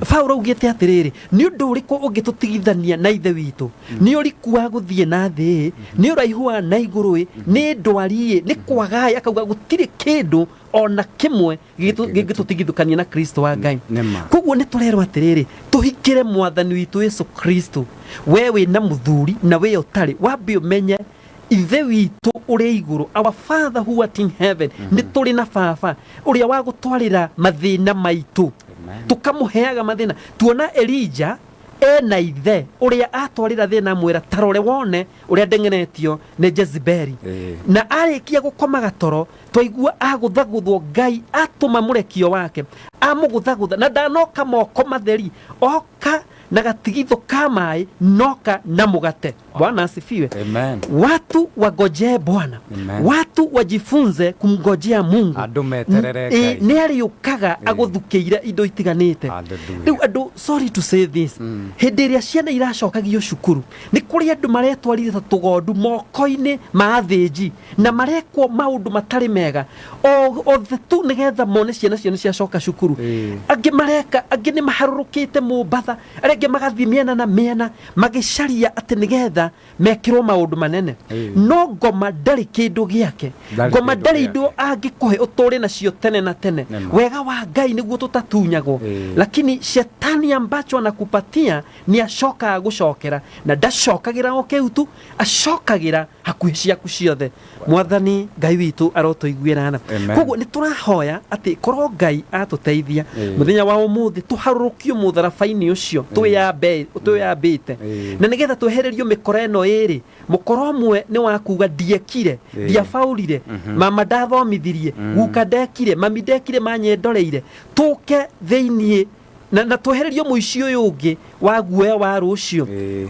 Paulo augite atiriri ni undu uriku ungitutigithania na ithe witu, ni uriku wa guthie na thi, ni uraihu wa na iguru, ni ndwari, ni kwagai. Akauga gutire kindu ona kimwe gingitutigithukania na Kristo wa Ngai. Koguo ni turerwo atiriri tuhikire Mwathani witu Yesu Kristo. Wewe na muthuri na we utari wambe umenye ithe witu uri iguru, our Father who art in heaven. Ni turi na baba uria wa gutwarira mathina maitu tukamuheaga mathina. Tuona Elijah ena ithe uria atwarira thina mwira tarore wone uria ndengenetio ni Jezebeli. Na arikia gukomaga toro twaigua aguthaguthwo Ngai atuma murekio wake amuguthagutha na ndanoka moko matheri oka na gatigitho kamai noka na mugate. Bwana asifiwe. Watu wagoje Bwana, watu wajifunze kumgojea Mungu. Ni ariukaga aguthukiire indo itiganite. Riu andu, sorry to say this, hindiria ciana iracokagio cukuru ni kuri andu maretwarire ta tugondu moko-ini ma athinji na marekwo maundu matari mega o the tu nigetha mone ciana cia coka cukuru. Angi mareka, angi ni maharurukite Mombatha, arenge magathi miena na miena magicaria ati nigetha mekirwo maundu manene. No ngoma ndari kindu giake, ngoma ndari indo angikuhe uturi nacio tene na tene. Wega wa Ngai niguo tutatunyagwo, lakini shetani ambacho anakupatia ni ashoka gucokera na ndacokagira o kiutu, ashokagira hakuhi ciaku ciothe. Mwathani Ngai witu arotuiguirana. Koguo ni turahoya ati korwo Ngai atuteithia muthenya wa umuthi tuharurukio mutharabai-ini ucio twiyambite na nigetha twehererio mikora eno iri mukoro mwe ni wakuga ndiekire ndiafaulire mama ndathomithirie guka ndekire mami ndekire manyendoreire tuke theinie na twehererio muici uyu ungi wa guoya wa rucio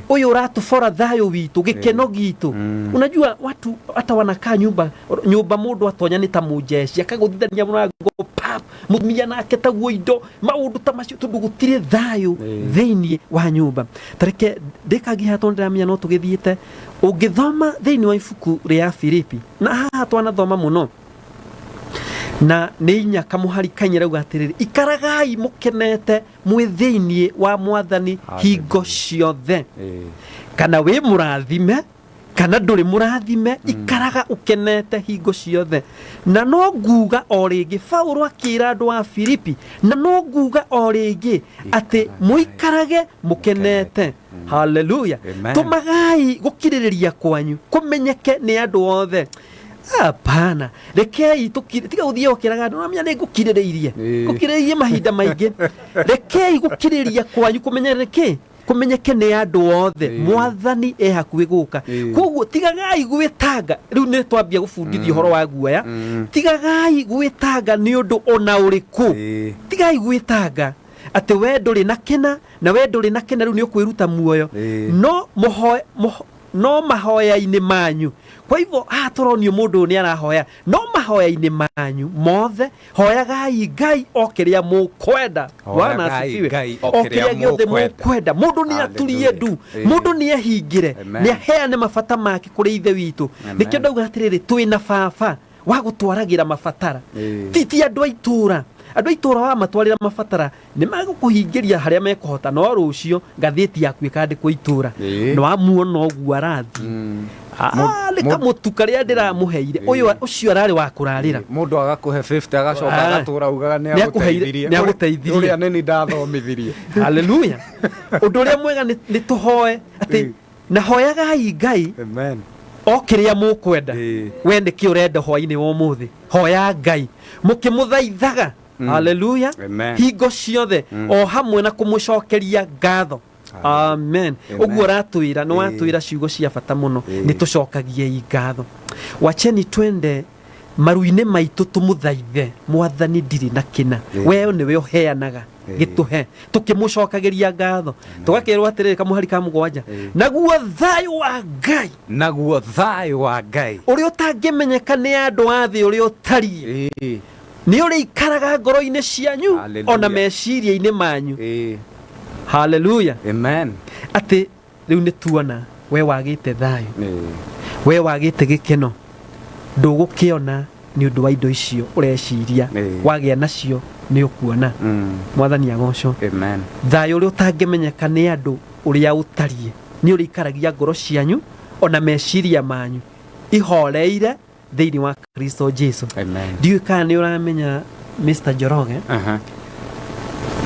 uyu uratubora thayo witu gikeno gitu unajua watu hata wanakaa nyumba mundu atonya ni ta mujeshi akaguthithania murango pap mumia nake taguo indo maundu ta macio tundu gutire thayo theinie wa nyumba tareke ndikagia tondamia no tugithiite ungithoma theinie wa ibuku ria Filipi na haha twanathoma muno na ninya kamuhari kanyera ugatiriri ikaragai mukenete mwithini wa mwathani hingo ciothe kana we murathime kana nduri murathime ikaraga ukenete hingo ciothe na no nguga origi Paulo akira andu a Filipi na no nguga origi ati muikarage mukenete haleluya tumagai gukiririria kwanyu kumenyeke ni andu othe apana rekei tiga uthie okiraga andu namya ni gukirireirie mahinda maingi rekei gukiriria kwanyu kumenyeke ni andu othe mwathani hakuhi guka koguo tigagai gwitanga riu ni twambia gufundithia horo wa guoya tigagai gwitanga ni undu ona uriku tigai gwitanga ati we nduri na kena na we nduri na kena riu ni ukwiruta muoyo no mahoya-ini manyu kwa hivyo turonio mundu ni arahoya no mahoya-ini manyu mothe hoyagai Ngai okiria mukwenda bwana asifiwe okiria giothe mukwenda mundu ni aturie ndu mundu ni ehingire ni aheane mabata make kuri ithe witu nikio ndauga atiriri twina baba wa gutwaragira mabatara titi andu aitura wa matwarira mabatara ni magukuhingiria haria mekuhota no rucio ngatheti yaku ikandikwo itura no amuona ogu arathi lika mutuka ria ndiramuheire uyu ucio arari wa kurarira mundu agakuhe 50 agacoka agatura ugaga ni aguteithirie uria nini ndathomithirie haleluya undu ria mwega ni tuhoe ati na hoyagai Ngai amen okiria mukwenda wende ki urenda hoya-ini wo muthi hoya Ngai mukimuthaithaga haleluya hingo ciothe o hamwe na kumucokeria ngatho amen uguo ratwira no watwira ciugo cia bata muno ni tucokagie ngatho wacheni twende maruine maitu tumuthaithe mwathani ndiri na kina we niwe uheanaga gituhe tukimucokagiria ngatho tugakirwa atiriri kamuhari ka mugwanja naguo thayo wa Ngai uri utangimenyeka ni andu athi uri utari ni uri ikaraga ngoro-ini cianyu ona meciria-ini manyu haleluya amen ati riu ni tuona we wagite thayo we wagite gikeno ndugukiona ni undu wa indo icio ureciria wagia nacio ni ukuona mwathani agocwo amen thayo uri utangimenyeka ni andu uria utarie ni uri ikaragia ngoro cianyu ona meciria manyu ihoreire thiini wa Kristo Jesu amen ndiu kana ni uramenya Mr. Njoroge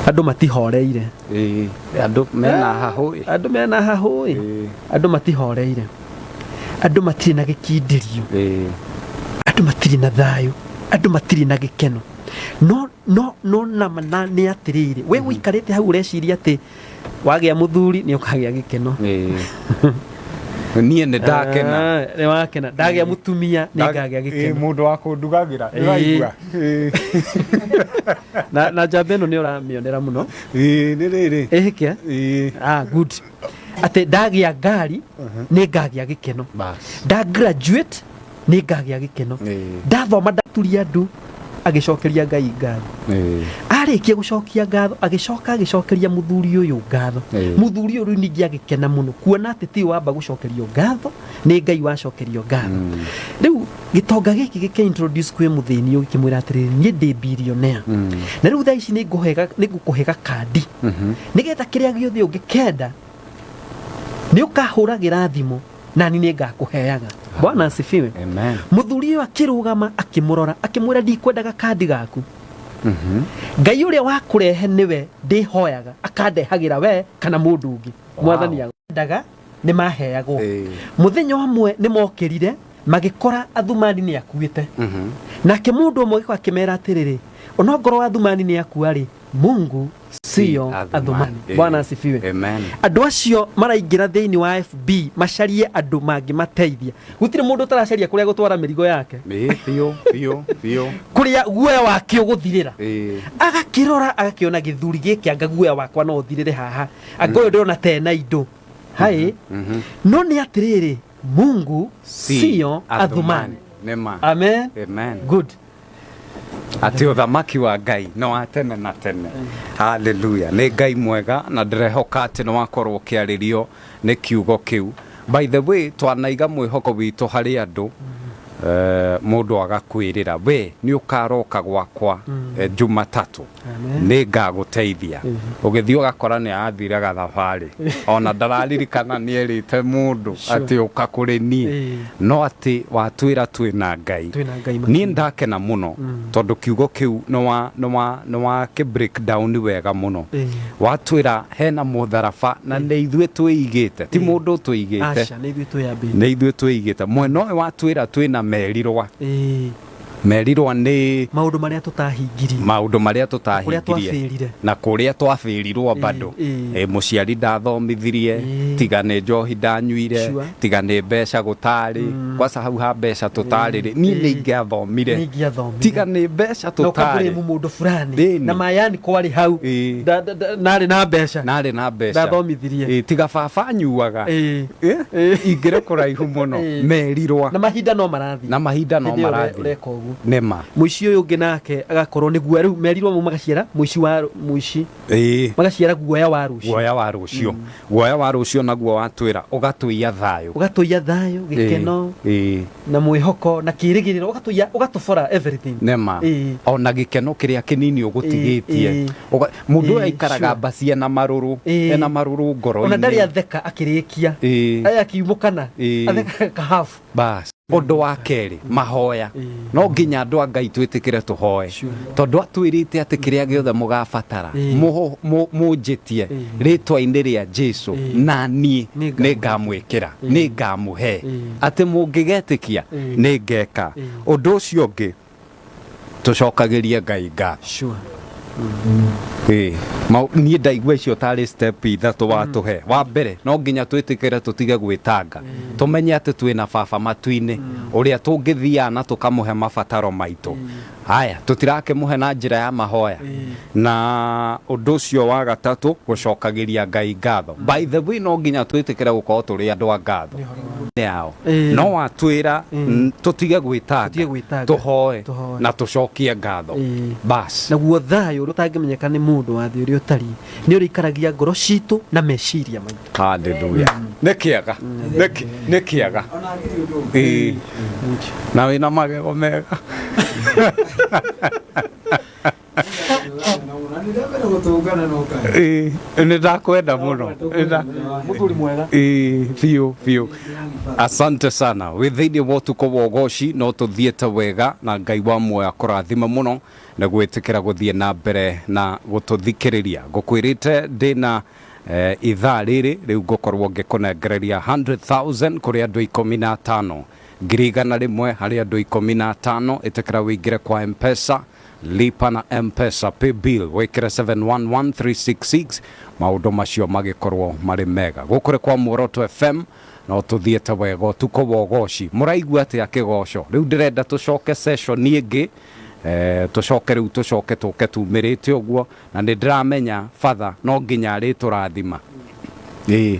andu matihoreire andu mena hahui andu matihoreire andu matiri na gikindirio andu matiri na thayo andu matiri na gikeno no na ni atiriri we wikarite hau ureciria ati wagia muthuri ni ukagia gikeno nie ne ndakena ni wakena ndagia mutumia ni ngagia gikeno mundu wa kundugagira iraigua na jabeno ni uramionera muno ni riri ehikia good ate ndagia ngari ni ngagia gikeno nda graduate ni ngagia gikeno ndathoma ndaturia ndu agicokeria Ngai ngatho arikia gucokia ngatho agicokeria muthuri uyu ngatho muthuri uyu ningi agikena muno kuona ati ti wamba gucokerio ngatho ni Ngai wacokerio ngatho riu gitonga giki gike introduce kwi muthini uyu kimwira atiriri ni ndi billionaire na riu thaa ici ni ngukuhega kandi nigetha kiria giothe ungikenda ni ukahuragira thimu nani ni ngakuheaga bwana asifiwe amen muthuri uyu akirugama akimurora akimwira ndikwendaga kandi gaku Ngai uria wakurehe niwe ndihoyaga akandehagira we kana mundu ungi mwathani agendaga ni maheagwo muthenya umwe ni mokirire magikora Athumani ni akuite nake mundu umwe akimera atiriri ona ngoro wa Athumani ni akuari Mungu sio athumani. Bwana asifiwe. Amen. Andu acio maraingira thiini wa FB macarie andu mangi mateithia. Gutire mundu taracaria kuria gutwara mirigo yake. Fio. Kuria guoya wake uguthirira. Agakirora agakiona githuri giki anga guoya wakwa no uthirire haha. Angoyo ndona tena indo. Hai. No ni atiriri Mungu sio athumani. Nema. Amen. Good. Ati uthamaki wa Ngai no atene na tene. Hallelujah. Ni Ngai mwega na ndirehoka ati no wakorwo kiaririo ni kiugo kiu. By the way, twanaiga mwihoko witu hari andu mundu agakwirira we ni ukaroka gwakwa Jumatatu ni ngaguteithia ugithio ugakora ni athiraga thabari ona ndararirikana ni erite mundu ati ukakuri ni no ati watwira twina Ngai ni ndakena muno tondu kiugo kiu no wa ke breakdown wega muno watwira hena mutharaba na ni ithwe twigite ti mundu twigite acha ni ithwe twigite mweno watwira twina merirwa ni maundu maria tutahingirie na kuria twafirirwo bado muciari ndathomithirie tiga ni njohi ndanyuire tiga ni mbeca gutari kwaca hau ha mbeca tutari ni ningiathomire tiga ni mbeca tutari no mundu fulani na mayani kwari hau nari na mbeca ndathomithirie tiga baba nyuaga ingire kuraihu muno merirwa na mahinda no marathi nema muici uyu ungi nake agakorwo ni guoya riu merirwo mu magaciara muici magaciara guoya wa rucio naguo watwira ugatuia thayo gikeno na mwihoko na kirigiriro ugatubora everything nema ona gikeno kiria kinini ugutigitie mundu aikaraga bacia na maruru ngoro ona ndari atheka akirikia aya kiumukana atheka kahafu bas undu wa keri mahoya no nginya andu a Ngai twitikire tuhoe tondu atwirite ati kiria giothe mugabatara munjitie ritwa-ini ria Jesu na ni ngamwikira ni ngamuhe ati mungigetikia ni ngeka undu ucio ungi tucokagirie Ngai ngatho ni ndaigua icio tari step ithatu watuhe wa mbere no nginya twitikire tutige gwitanga tumenye ati twina baba matu-ini uria tungithia na tukamuhe mabataro maitu haya tutirake muhe na njira ya mahoya na undu ucio wa gatatu gucokagiria Ngai ngatho by the way no nginya twitikire gukorwo turi andu a ngatho yao no watwira tutige gwitanga tuhoe na tucokie ngatho bas naguo thayo rutangimenyeka ni mundu wa thi uri utari ni uri ikaragia ngoro citu na meciria maingi. Hallelujah. Nekiaga na wina magego mega ni ndakwenda muno muthuri mwega fiu asante sana withiini wa utuko wa ugoci no tuthiete wega na Ngai wa muoyo kurathima muno na gwitikira guthie na mbere na gututhikiriria ngukwirite ndina ithaa riri riu ngukorwo ngikunengereria 100,000 kuri andu 15 ngirigana rimwe hari andu 15 itikira wingire kwa M-Pesa lipa na M-Pesa pay bill wikire 711366 maundu macio magikorwo mari mega gukure kwa Muoroto FM no tuthiete wega utuko wa ugoci muraigua ati akigoco riu ndirenda tucoke session ingi tucoke riu tucoke tuke tumirite uguo na ndiramenya father no nginya ri turathima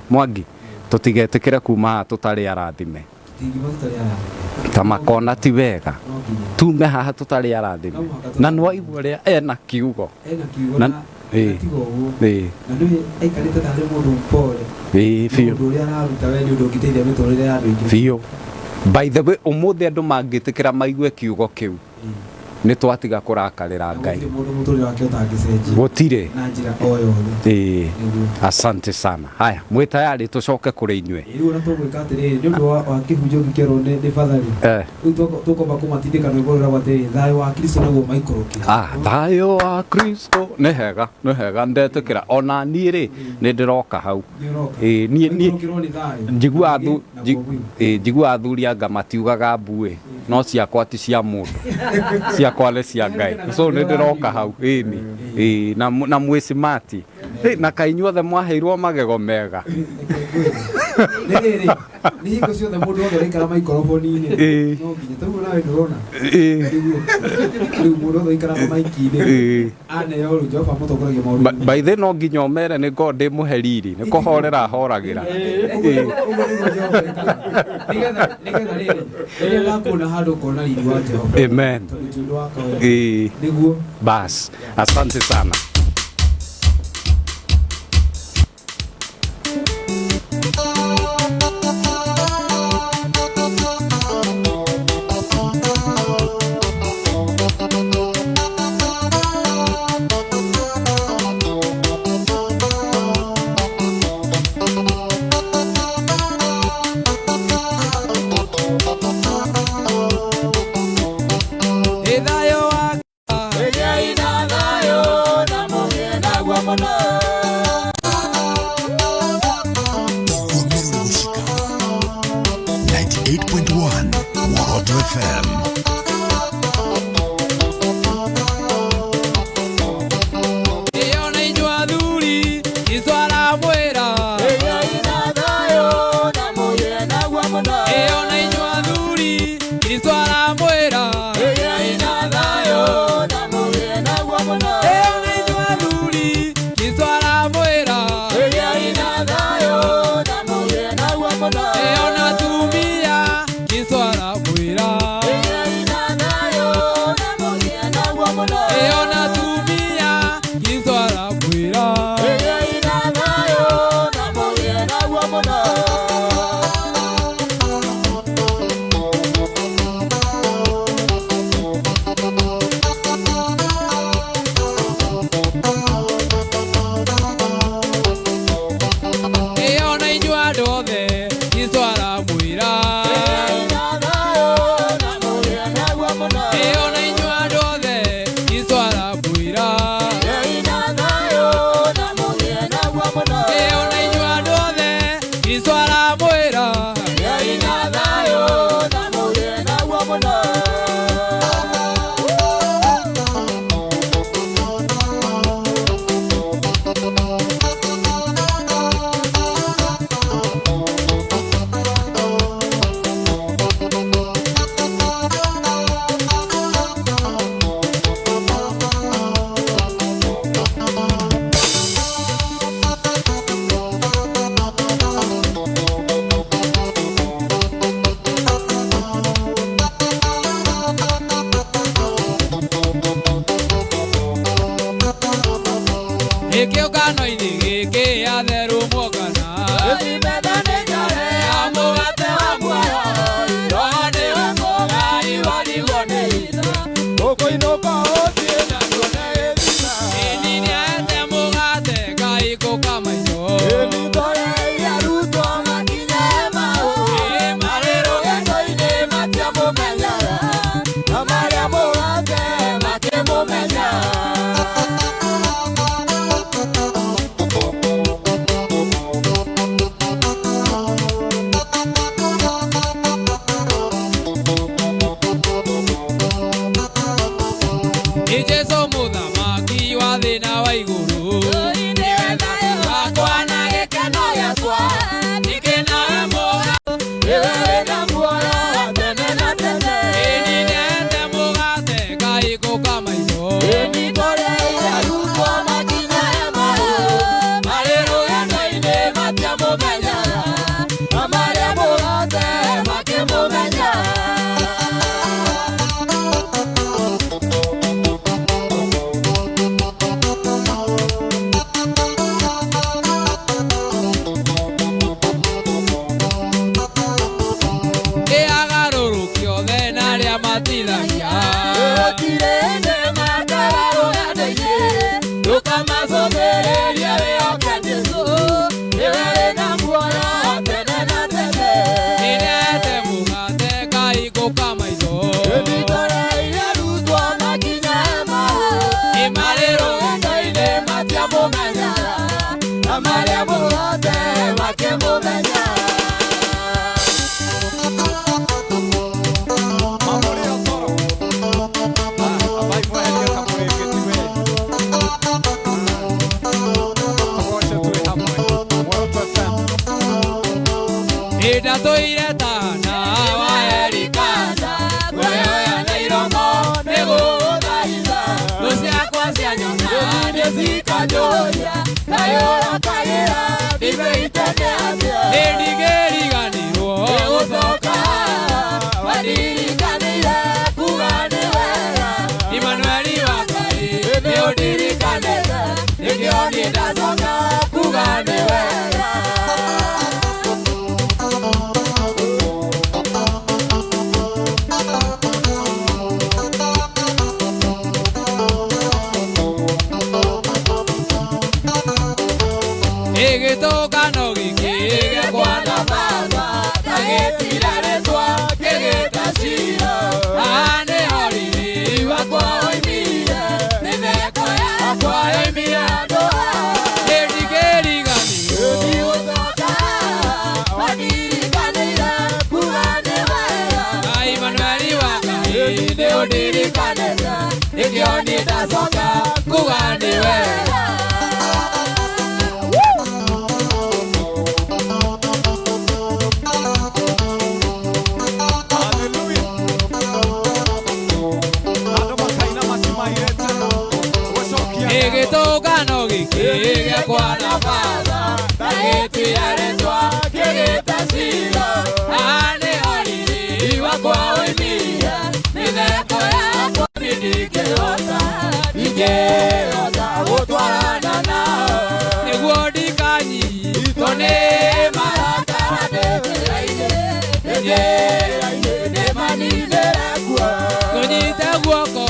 Mwangi tutigetikire kuma tutari arathime tamakona ti wega tume haha tutari arathime na no igua ria ena kiugo na fiu by the way umuthi andu mangitikira maigue kiugo kiu ni twatiga kurakarira Ngai gutire na njira o yothe asante sana haya mwi tayari tucoke kuri inywe riu na tugwika atiri ni undu wa kihunjo gikero ni fathari riu tukomba kumatindika no igorora gwatiri thayo wa Kristo naguo maikorokia thayo wa Kristo ni hega ndetikira ona ni ri ni ndiroka hau ni njigua athuri anga matiugaga mbue no ciakwa ti cia mundu ciakwa nĩ cia Ngai so nĩ ndĩroka hau ĩni na mwĩ smart na kainyuothe mwaheirwo magego mega nĩ hingo ciothe mũndũ wothe ũraikara maikoroboni-inĩ no nginya taguo nawe ndũrona rĩu mũndũ wothe ũikaraga maiki-inĩ aneo rĩu Jehova mũtongoragia maũndũ by the no nginya ũmere nĩ ngorwo ndĩmũhe riri nĩ kũhorera horagĩra nĩgetha rĩrĩa ndakuona handũ ũkona riri wa Jehova amen nĩguo bas asante sana. Kanyoya, Kayora Kayera, Ndigeriganirwo gucoka wandirikaniire kugane wega Imanueli wa Ngai niundirikanite nikio nie ndacoka kugane wega Igitungano giki gĩakwa na baba gagĩtiraretwa gĩgĩtacira nĩ horiri wakwa oimire nĩ theko yakwa yoimire andũ nĩndigĩriganirwo ndigũcoka wandirikanĩire kuga nĩ wega Imanueli wa Ngai nĩũndirikanĩte nĩkĩo niĩ ndacoka kuga nĩ wega Igitungano giki gĩakwa na baba gagĩtiraretwa gĩgĩtacira nĩ horiri wakwa oimire nĩ theko yakwa ndingĩhota gũtwarana nao nĩguo ndikanyitwo nĩ marakara ndĩthĩrainĩ ndĩmaninĩre kuo tũnyite guoko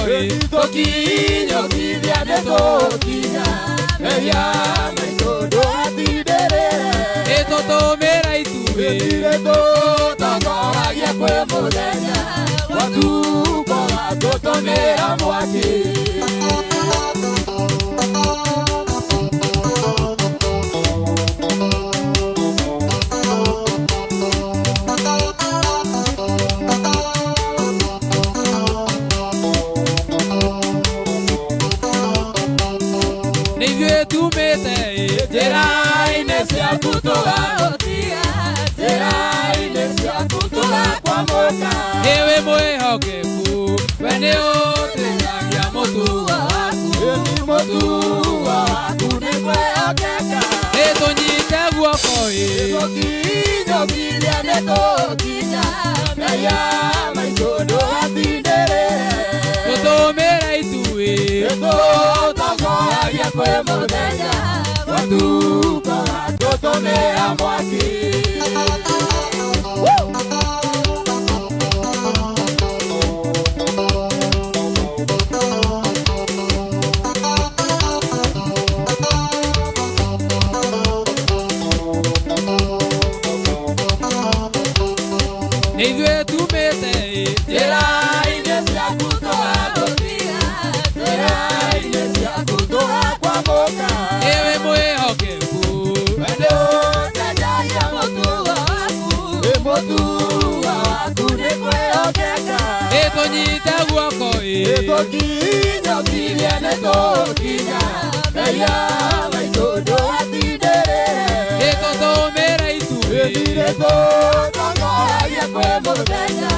tũkinyũkithia nĩtũkinya mehia maitũ ndũgatindĩrĩre nĩtũtũmĩra ituĩ tũtongoragia kwĩ mũthenya watukoga tũtũmĩra mwaki njĩra-inĩ ciaku tũgagũtiga njĩra-inĩ ciaku tũgakwamũka wĩ mwĩhokeku we nĩ ũtĩragia mũtugo waku nĩ mwĩhokeka nĩtũnyite guoko tũkinyũkithia nĩtũkinya mehia maitũ ndũgatindĩrĩre tũtũmĩra ituĩ tũtongoragia kwĩ mũthenya watukoga tũtũmĩra mwaki nĩithuĩ tumĩte njĩra-inĩ ciaku tũgagũtiga njĩra-inĩ ciaku tũgakwamũka wĩ mwĩhokeku we nĩũcenjagia mũtugo waku nĩ mwĩhokeka nĩtũnyite guoko tũkinyũkithia nĩtũkinya mehia maitũ ndũgatindĩrĩre nĩtũtũmĩra ituĩ tũtongoragia kwĩ mũthenya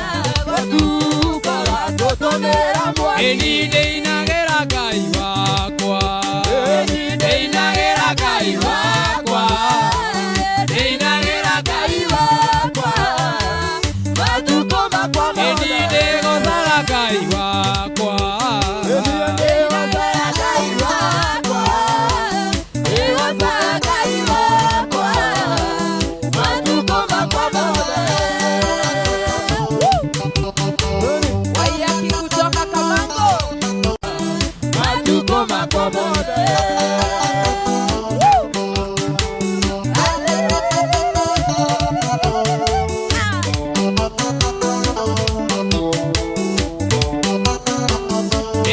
watukoga tũtũmĩra mwaki nĩinagĩra Ngai wakwa nĩinagĩra Ngai wakwa nĩinagĩra Ngai wakwa matukũ makwa mothe nĩgũthaga Ngai wakwa nĩgũthaga Ngai wakwa nĩgũthaga Ngai wakwa matukũ makwa mothe Wayaki kutoka Kamango matukũ makwa mothe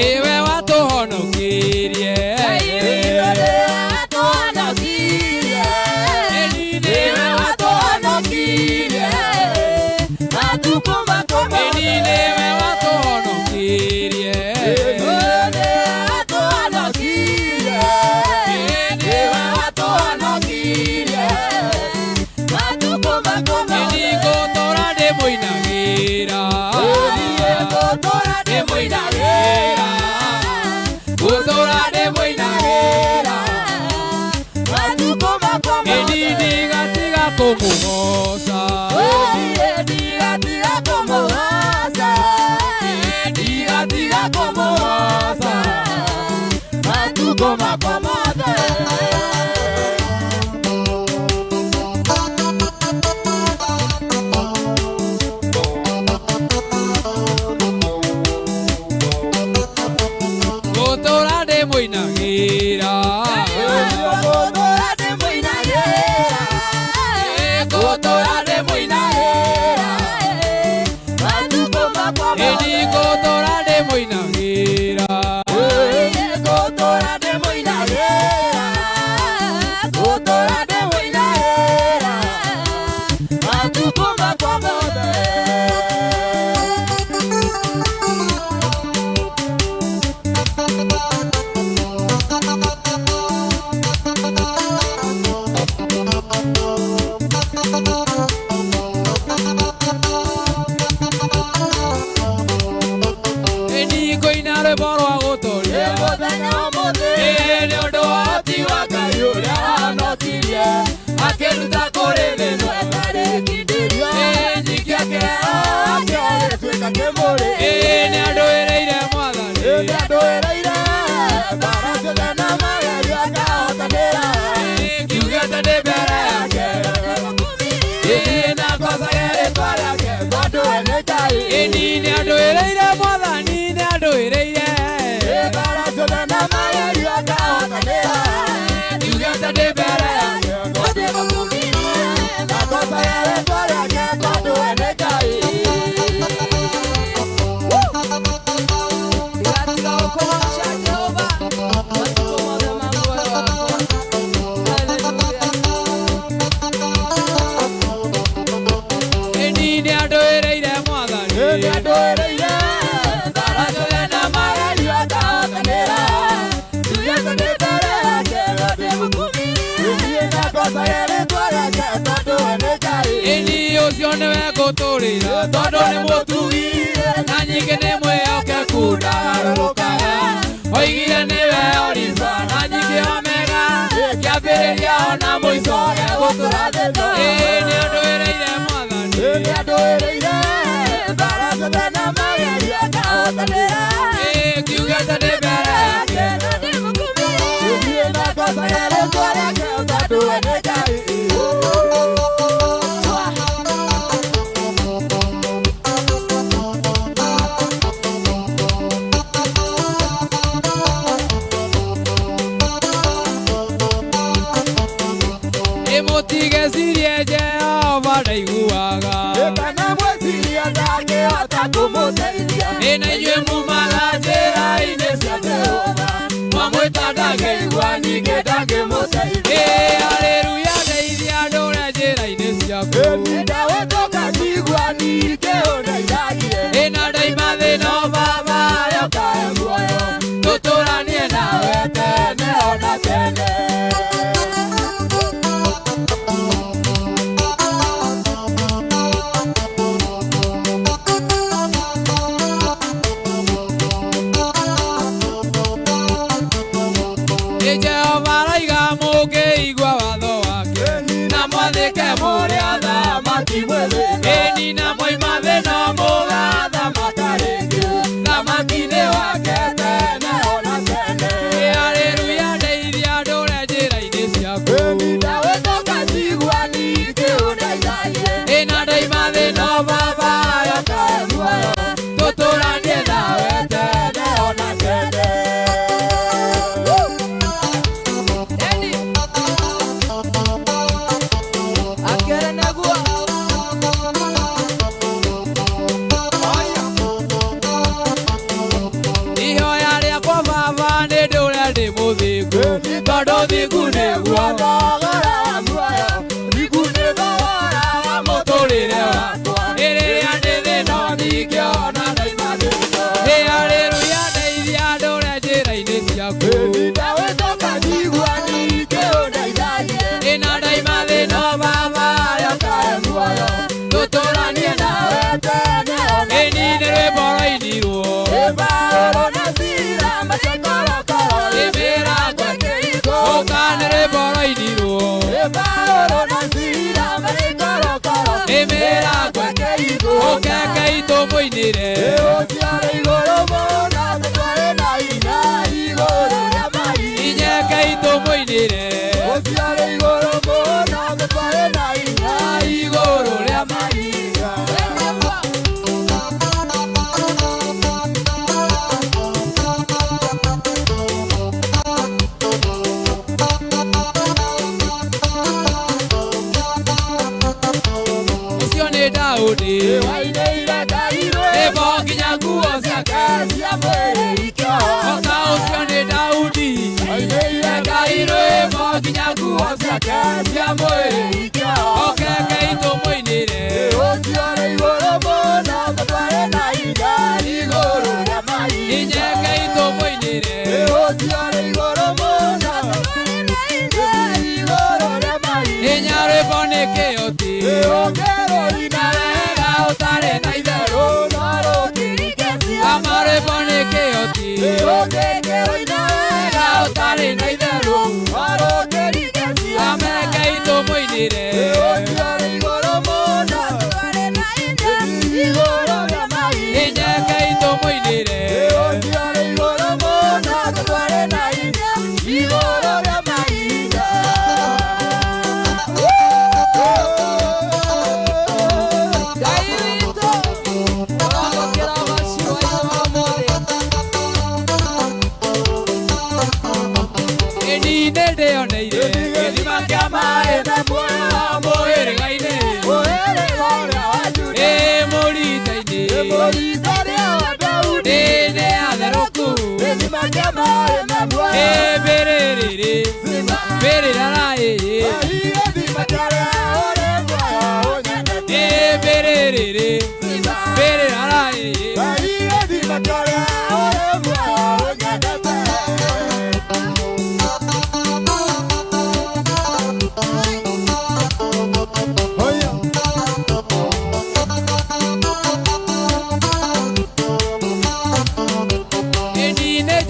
Iwe watuhonokirie matukũ makwa mothe Gutora de moinagera kumugoca ndigatiga kumugoca ndigatiga kumugoca matukũ makwa mothe gũtũra ndĩmũinagĩra Todo ni mutugi na nyingi ni mweoke kuda harũrũkaga oigire nĩwe oriba na nyingi omega kĩambĩrĩria ona mũico egũtũra thĩtũ nĩ andũĩrĩire mwathani nĩ andũĩrĩire mbara ciothe na mageria akahotanĩra kiugĩte ndĩ mbere yake na ndĩmũkumĩrie na ngocaga rĩtwa rĩake tondũ we nĩ Ngai. Ina yue mumala jera ine cia Jehova mamwĩta ndangĩigua ningĩ ndangĩmũteithia haleluya ndeithia ndũre njĩra-inĩ ciaku ndawĩtũka ngĩigua ningĩ ũndeithagie ĩna ndaima thĩna baba yokae muoyo tũtũranie nawe tene ona tene. Bora, itomoinire Otiare igoro mona tware na ina igoro ya mai inyeke itomoinire Otiare igoro mona tware na ina igoro ya mai Daudi Waineira kairo ebo kinyanguo ciake cia mwiri ikio oka ucio ni Daudi Waineira kairo ebo kinyanguo ciake cia mwiri ikio okeke itomoinire Otiare igoro mona tware na ina igoro ya mai inyeke itomoinire Otiare igoro mona tware na ina igoro ya mai inyare boneke oti Ogero inarega utare na itherũ naro kirikesia amare boneke oti Ogero inarega utare na itherũ naro kirikesia ameke itomoinire Otiare igoro mona tware na ina igoro ya mai inyeke itomoinire Otiare igoro mona tware na ina igoro ya mai ndĩoneire gĩthima kĩa maĩ mũhĩrĩga-inĩ mũrita-inĩ ndĩ atherũku mbĩrĩrĩrĩ mbĩrĩra ĩĩ mbĩrĩrĩrĩ mbĩrĩra ĩĩ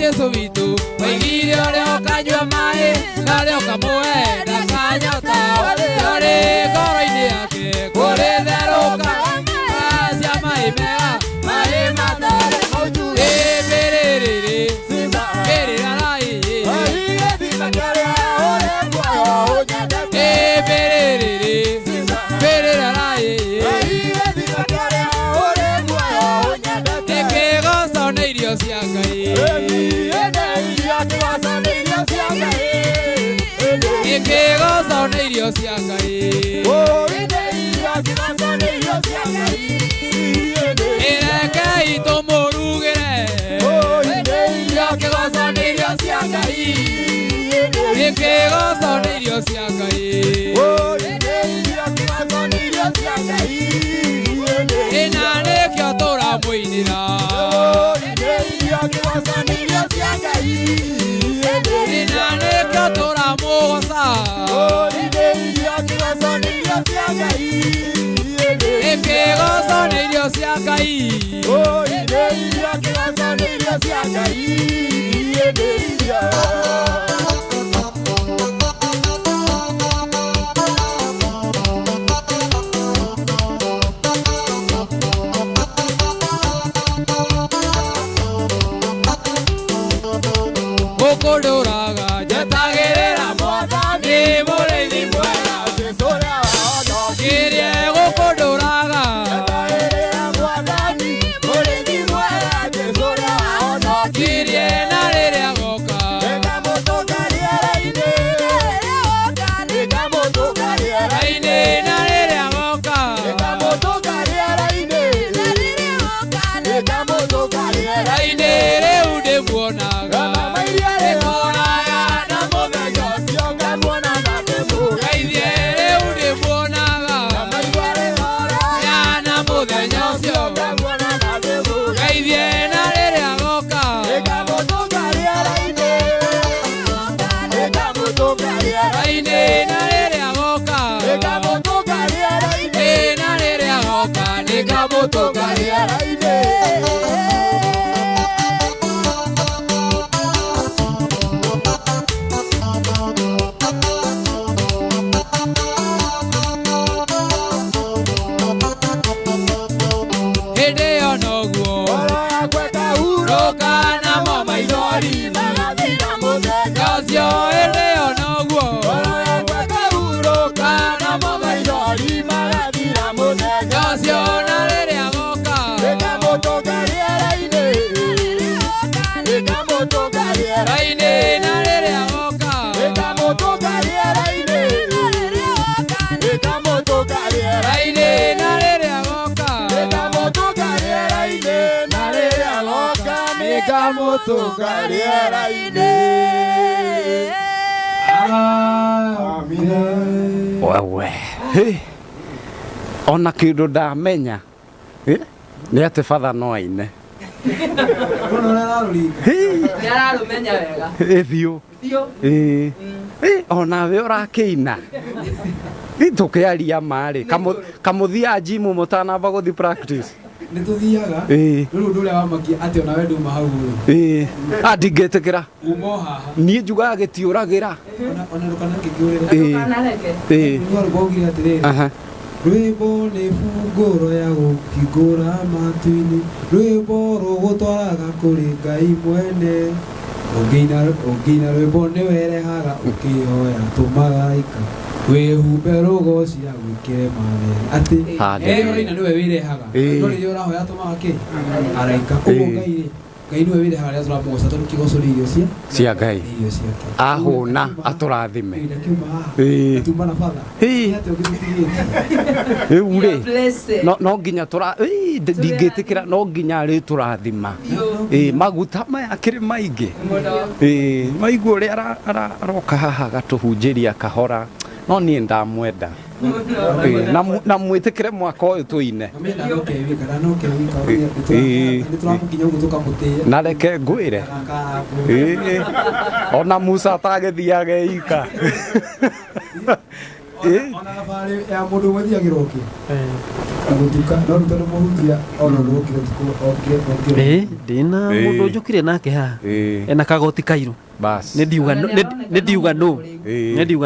Jesũ witũ waigire ũrĩa ũkanyua maĩ na ũrĩa ũkamũhe ndakanyota ũrĩ ngoro-inĩ yake kũrĩtherũka cia maĩ mega maĩ matarĩ mbĩrĩrĩrĩ mbĩrĩra ĩĩ mbĩrĩrĩrĩ mbĩrĩra ĩĩ nĩkĩgoco nĩ irio cia Ngai Nĩkĩgoco nĩ irio cia Ngai Ĩrekei tũmũrugĩre Nĩkĩgoco nĩ irio cia Ngai Nĩkĩgoco nĩ irio cia Ngai Ĩna nĩkĩo tũramũinĩra Ĩna nĩkĩo tũramũgoca Nĩkĩgoco nĩ irio cia Ngai Gũkũndũraga njetagĩrĩra Mwathani mũrĩithi mwega kĩrĩa gũkũndũraga kĩrĩa na rĩrĩa agoka rainĩ na rĩrĩa agoka rainĩ rĩu ndĩmuonaga ndĩmuonaga na mũthenya ũcio Geithie rĩu ndĩmuonaga na mũthenya ũcio Geithie na rĩrĩa agoka rainĩ na rĩrĩa agoka na rĩrĩa agoka nĩngamũtũngaria hĩndĩ ĩyo tukariera-ini. Amina. Wewe ona kindu ndamenya nĩ atĩ batha no aine Nĩararũmenya wega. Thiũ onawe ũrakĩina tũkĩaria marĩ kamũthiaga jimu mũtanamba gũthi practice nĩ tũthiaga rĩu ũndũ ũrĩa wamakia atĩ ona we nduma hau ndingĩtĩkĩra uma haha niĩ njugaga gĩtiũragĩra ona rũkana ngĩkĩũrĩra rũgogire atĩrĩrĩ rwĩmbo nĩ bungũro ya gũkingũra matu-inĩ rwĩmbo rũgũtwaraga kũrĩ Ngai mwene ũngĩina rwĩmbo nĩwerehaga ũkĩhoya tũmaraika wĩhumbe rũgocia gwĩkĩre manene atĩ ũraina nĩwe wĩrehaga no rĩrĩa ũrahoya tũmaga kĩ araika ũguo Ngai nĩwe wĩrehaga rĩrĩa tũramũgoca tondũ kĩgoco nĩ irio cia Ngai ahũna atũrathime tuma na batha rĩu rĩ no nginya ndingĩtĩkĩra no nginya rĩ tũrathima maguta maya kĩrĩ maingĩ maigua ũrĩa aroka haha agatũhunjĩria kahora no niĩ ndamwenda na mwĩtĩkĩre mwaka ũyũ tũine na reke ngwĩre ona Musa atagĩthiaga eika ona thabarĩ ya mũndũ ũmwe thiagĩra ũkĩ gũtuka no rĩu tondũ mũhunjia ona ndũgũkire tukũ ndĩna mũndũ njũkire nake haha ena kagoti kairũ nĩndiuga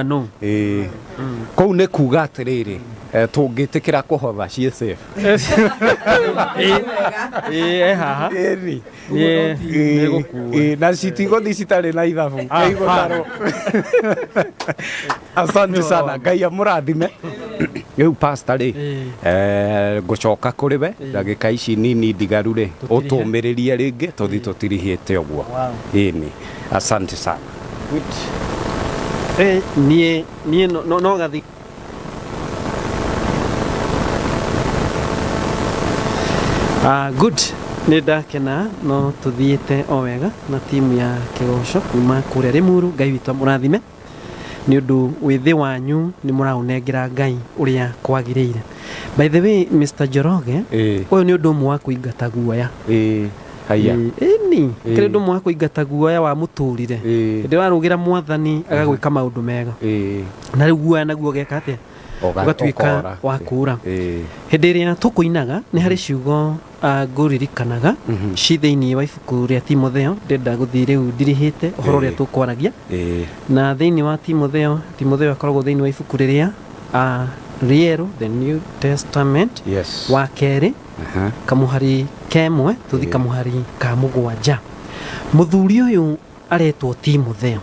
no kũu nĩ kuga atĩrĩrĩ tũngĩtĩkĩra kũhotha ciĩ safe haha na citigũthi citarĩ na ithabu igũtarwo asante sana Ngai amũrathime rĩu pastor rĩ ngũcoka kũrĩ we ndagĩka ici nini ndigaru rĩ ũtũmĩrĩrie rĩngĩ tũthi tũtirihĩte ũguo ĩni asante sana niĩ no gathi good nĩ ndakena no tũthiĩte o wega na timu ya Kĩgoco kuma kũrĩa Rĩmuru. Ngai witũ amũrathime nĩ ũndũ wĩthĩ wanyu nĩ mũraũnengera Ngai ũrĩa kwagĩrĩire. By the way Mr. Njoroge ũyũ nĩ ũndũ ũmwe wa kũingata guoya haya ni kĩrĩ ũndũ ũmwe wa kũingata guoya wa mũtũrire hĩndĩ warũgĩra Mwathani agagwĩka maũndũ mega na rĩu guoya naguo geka atĩa ũgatuĩka wa kũũra. Hĩndĩ ĩrĩa tũkũinaga nĩ harĩ ciugo ngũririkanaga ci thĩinĩ wa ibuku rĩa Timotheo ndenda gũthiĩ rĩu ndirihĩte ũhoro ũrĩa tũkwaragia na thĩinĩ wa Timotheo akoragwo thĩinĩ wa ibuku rĩrĩa rĩerũ the New Testament wa kerĩ kamũhari kemwe tũthi kamũhari ka mũgwanja. Mũthuri ũyũ aretwo Timotheo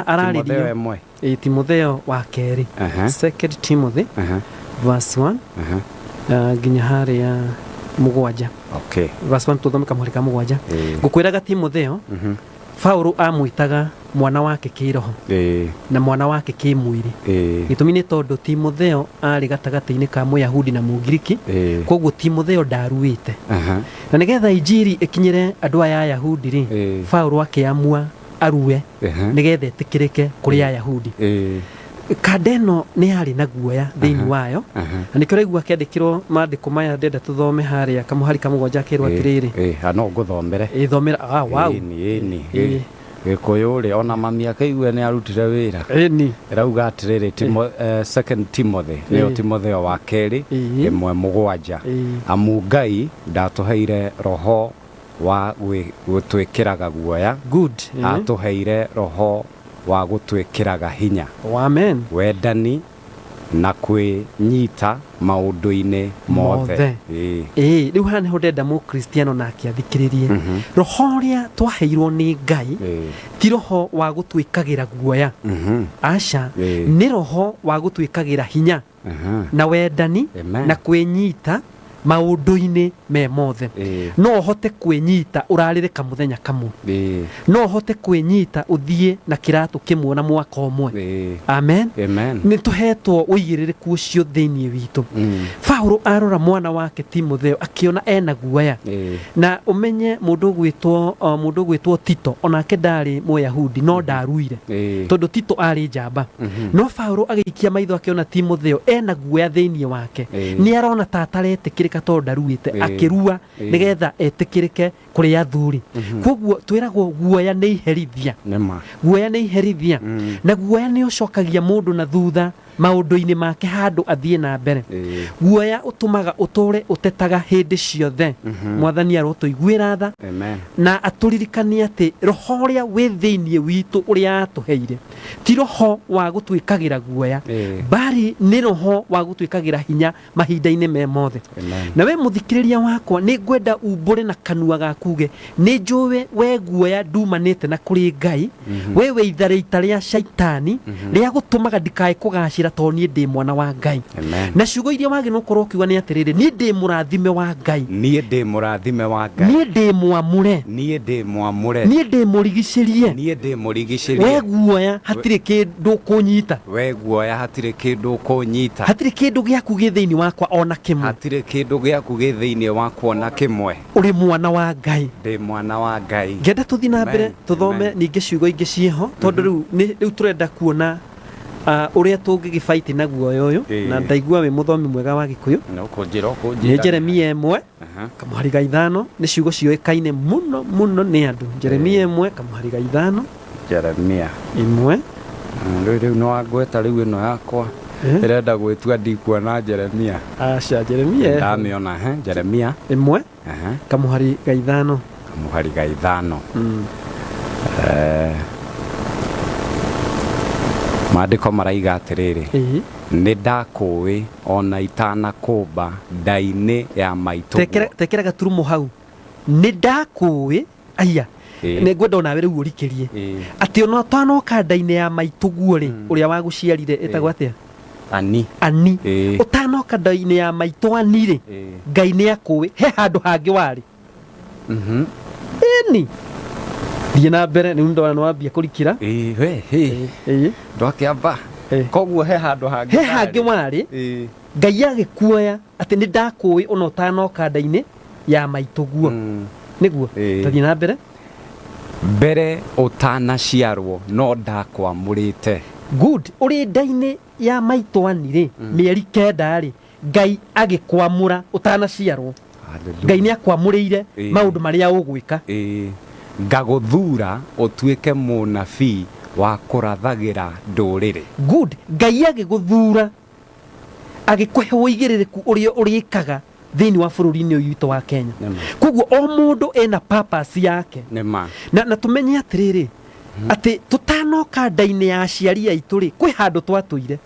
ararĩrio Timotheo wa kerĩ 2 Timothy verse 1 nginya harĩa mũgwanja verse 1 tũthome kamũhari ka mũgwanja. Ngũkwĩraga Timotheo Paulo amwĩtaga mwana wake kĩroho na mwana wake kĩmwĩrĩ. Gĩtũmi nĩ tondũ Timotheo arĩ gatagatĩ-inĩ ka Mũyahudi na Mũngiriki koguo Timotheo ndaruĩte na nĩgetha injiri ĩkinyĩre andũ aya Ayahudi rĩ Paulo akĩamua arue nĩgetha ĩtĩkĩrĩke kũrĩ Ayahudi. Kanda ĩno nĩ yarĩ na guoya thĩinĩ wayo na nĩkĩo raigua akĩandĩkĩrwo maandĩko maya ndenda tũthome harĩa kamũhari ka mũgwanja akĩrwo atĩrĩrĩ no ngũthomere thomera wow Gĩkũyũ rĩ ona mami akaigua nĩ arutire wĩra rauga atĩrĩrĩ 2 Timothy nĩyo Timotheo wa kerĩ 1:7 amu Ngai ndatũheire roho wa gũtwĩkĩraga guoya atũheire roho wa gũtwĩkĩraga hinya amen wendani na kwĩnyita maũndũ-inĩ mothe. Rĩu haha nĩho ndenda mũkristiano nake athikĩrĩrie roho ũrĩa twaheirwo nĩ Ngai ti roho wa gũtwĩkagĩra guoya aca nĩ roho wa gũtwĩkagĩra hinya na wendani na kwĩnyita maũndũ-inĩ me mothe. No ũhote kwĩnyita ũrarĩre kamũthenya kamwe no ũhote kwĩnyita ũthiĩ na kĩratũ kĩmwe na mwaka ũmwe amen nĩ tũhetwo ũigĩrĩrĩku ũcio thĩinĩ witũ. Paulo arora mwana wake Timotheo akiona ena guoya na umenye mundu gwitwo Tito onake ndari Muyahudi no ndaruire tondu Tito ari njamba no Paulo agiikia maitho akiona Timotheo ena guoya thiini wake ni arona tataretikirika tondu ndaruite akirua nigetha etikirike kuri athuri koguo twiragwo guoya ni iherithia guoya ni iherithia na guoya ni ucokagia mundu na thutha maundu-ini make handu athie na mbere guoya utumaga utore utetaga hindi ciothe mwathani arotuiguira tha na aturirikania ati roho uria wi thiini witu uria atuheire ti roho wa gutwikagira guoya bari ni roho wa gutwikagira hinya mahinda-ini me mothe na we muthikiriria wakwa ni ngwenda umbure na kanua gakuge ni njuwe we guoya ndumanite na kuri Ngai we itharita ria shaitani ria gutumaga ndikae kugacira to nie ndi mwana wa Ngai na ciugo iria wagi no korwo kiuga ni atiriri nie ndi murathime wa Ngai nie ndi murathime wa Ngai nie ndi mwamure nie ndi mwamure nie ndi murigicerie nie ndi murigicerie we guoya hatire kindu kunyita we guoya hatire kindu kunyita hatire kindu giaku githiini wakwa ona kimwe hatire kindu giaku githiini wakwa ona kimwe uri mwana wa Ngai ndi mwana wa Ngai ngenda tuthi na mbere tuthome ninge ciugo inge cieho tondu riu turenda kuona uria tungigifight na guoya uyu na ndaigua we muthomi mwega wa Gikuyu ni Jeremia 1 kamuhariga 5 ni ciugo cioikaine muno ni andu Jeremia 1 kamuhariga 5 Jeremia 1 riu no angweta riu ino yakwa irenda gwitua ndikuona Jeremia aca Jeremia ndamiona Jeremia 1 kamuhariga 5 kamuhariga 5 maandiko maraiga atiriri ni ndakuwi ona itana kumba ndaini ya maitu tekera gaturumo hau ni ndakuwi aya ne ngwenda ona we riu urikirie ati ona twanoka ndaini ya maituguo ri uria waguciarire etagwo atia ani utanoka ndaini ya maitu ani ri Ngai ni akuwi he handu hangi wari eni thie na mbere ni ndo no wambia kurikira ndwakiamba koguo he hangi wari Ngai agikuoya ati ni ndakuwi ona utanoka ndaini ya maituguo niguo tathie na mbere utanaciarwo no ndakwamurite good uri ndaini ya maitu ani ri mieri 9 ri Ngai agikwamura utanaciarwo Ngai ni akwamurire maundu maria ugwika ngaguthura utuike munabii wa kurathagira nduriri good Ngai agiguthura agikuhe uigiririku uria urikaga thiini wa bururi-ini uyu witu wa Kenya koguo o mundu ena purpose yake na tumenye atiriri ati tutanoka ndaini ya aciari aitu ri kwi handu twatuire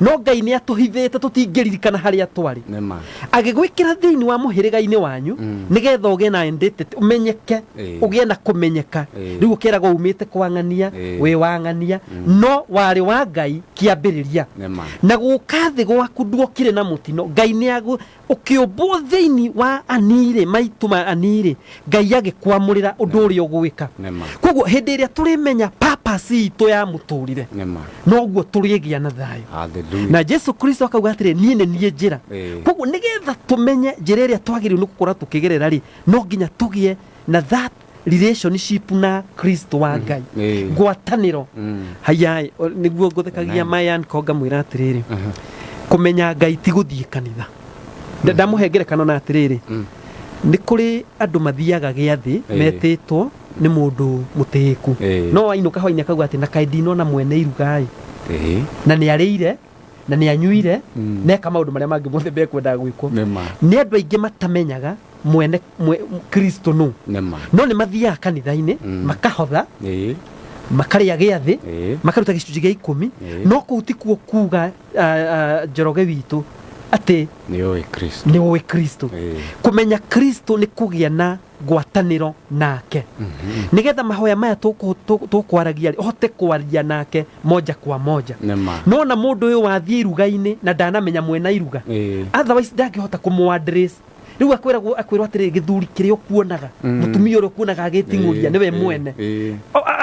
no Ngai ni atuhithite tutingiririkana haria twari agigwikira thiini wa muhiriga-ini wanyu nigetha ugie na identity umenyeke ugie na kumenyeka riu ukiragwo umite kwa ng'ania we wa ng'ania no wari wa Ngai kiambiriria na guka thi gwaku nduokire na mutino Ngai ni agu ukiumbwo thiini wa anire maitu ma anire Ngai agikwamurira undu uria ugwika koguo hindi iria turimenya purpose itu ya muturire no guo turigia na thayo na Jesu Kristo akauga atire nie njira koguo nigetha tumenye njira iria twagiriru ni gukora tukigerera ri no nginya tugie na that relationship na Kristo wa Ngai ngwataniro hayai niguo nguthekagia mayan konga mwira atiriri kumenya Ngai ti guthie kanitha ndamuhengerekano na atiriri ni kuri andu mathiaga giathi metitwo ni mundu mutihiku no ainuka hwaini akauga ati na kaidino na mwene irugai na ni arire na ni anyuire neka maundu maria mangi mothe bekwenda gwikwo ni andu aingi matamenyaga mwene Kristo no ni mathiaga kanitha-ini makahotha makaria giathi makaruta gicunji gia 10 no kuu tikuo kuga Njoroge witu ati ni uwi Kristo kumenya Kristo ni kugia na ngwataniro nake nigetha mahoya maya tukwaragia hote kwaria nake moja kwa moja no na mundu uyu wathie iruga-ini na ndanamenya mwena iruga otherwise ndangihota kumu-address riu akwirwo atiri githuri kiria ukuonaga mutumia uria ukuonaga agitinguria niwe mwene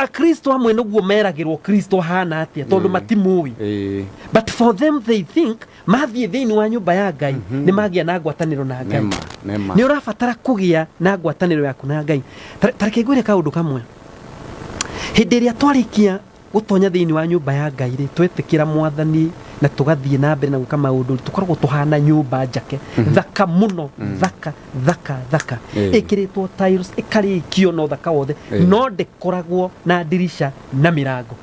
Kristo amwe niguo meragirwo Kristo hana atia tondu matimui but for them they think mathie thiini wa nyumba ya Ngai ni magia na ngwataniro na Ngai ni urabatara kugia na ngwataniro yaku na Ngai tareke ngwire kaundu kamwe hindi iria twarikia gutonya thiini wa nyumba ya Ngai ri twetikira mwathani na tugathie na mbere na guka maundu tukoragwo tuhana nyumba njake thaka muno thaka ikiritwo tiles ikarikio no thaka wothe no ndikoragwo na dirisha na mirango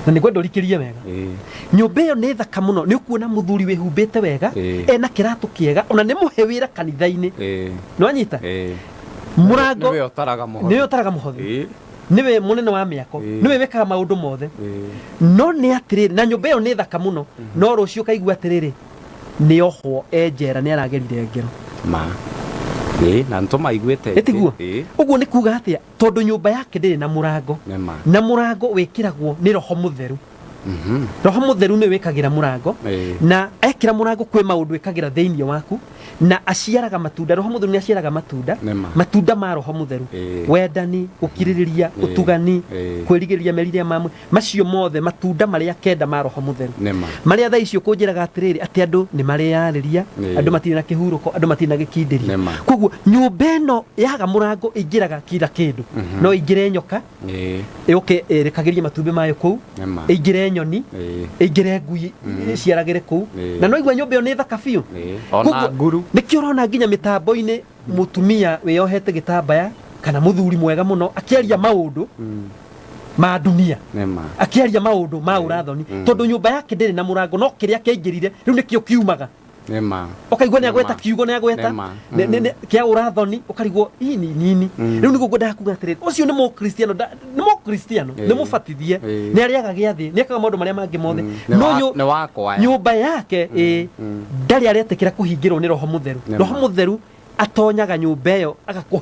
na niguo ndorikirie wega nyumba iyo ni thaka muno ni ukuona muthuri wihumbite wega ena kiratu kiega ona ni muhe wira kanitha-ini no anyita murango niwe otaraga muhothi niwe munene wa miako niwe wekaga maundu mothe no ni atiriri na nyumba iyo ni thaka muno no rucio kaigua atiriri ni ohwo enjera ni aragerire ngero na ntoma igwete etiguo uguo ni kuga atia tondu nyumba yake ndiri na murango na murango wikiragwo ni roho mutheru roho mutheru ni wikagira murango na ekira murango kwe maundu ikagira thiini waku na aciaraga matunda roho mutheru ni aciaraga matunda ma roho mutheru wendani ukiririria utugani kwirigiria merire mamwe macio mothe matunda maria kenda ma roho mutheru maria tha icio kunjiraga atiriri ati andu ni mariariria andu matiri na kihuruko andu matiri na gikindiria koguo nyumba ino yaga murango ingiraga kila kindu no ingire nyoka yuke rekagiria matumbi mayo kuu ingire nyoni ingire ngui ciaragire kuu na no igwa nyumba iyo ni thaka biu ona nguru nikio urona nginya mitambo-ini mutumia wiyohete gitambaya kana muthuri mwega muno akiaria maundu ma dunia akiaria maundu ma urathoni tondu nyumba yake ndiri na murango no kiria kiingirire riu nikio kiumaga ukaigua ni agweta kiugo ni agweta kia urathoni ukarigwo ini nini riu niguo ngwendaga kuga atiriri ucio ni mukristiano ni mubatithie ni ariaga giathi ni ekaga maundu maria mangi mothe no nyumba yake ndari aretikira kuhingirwo ni roho mutheru atonyaga nyumba iyo agakuhe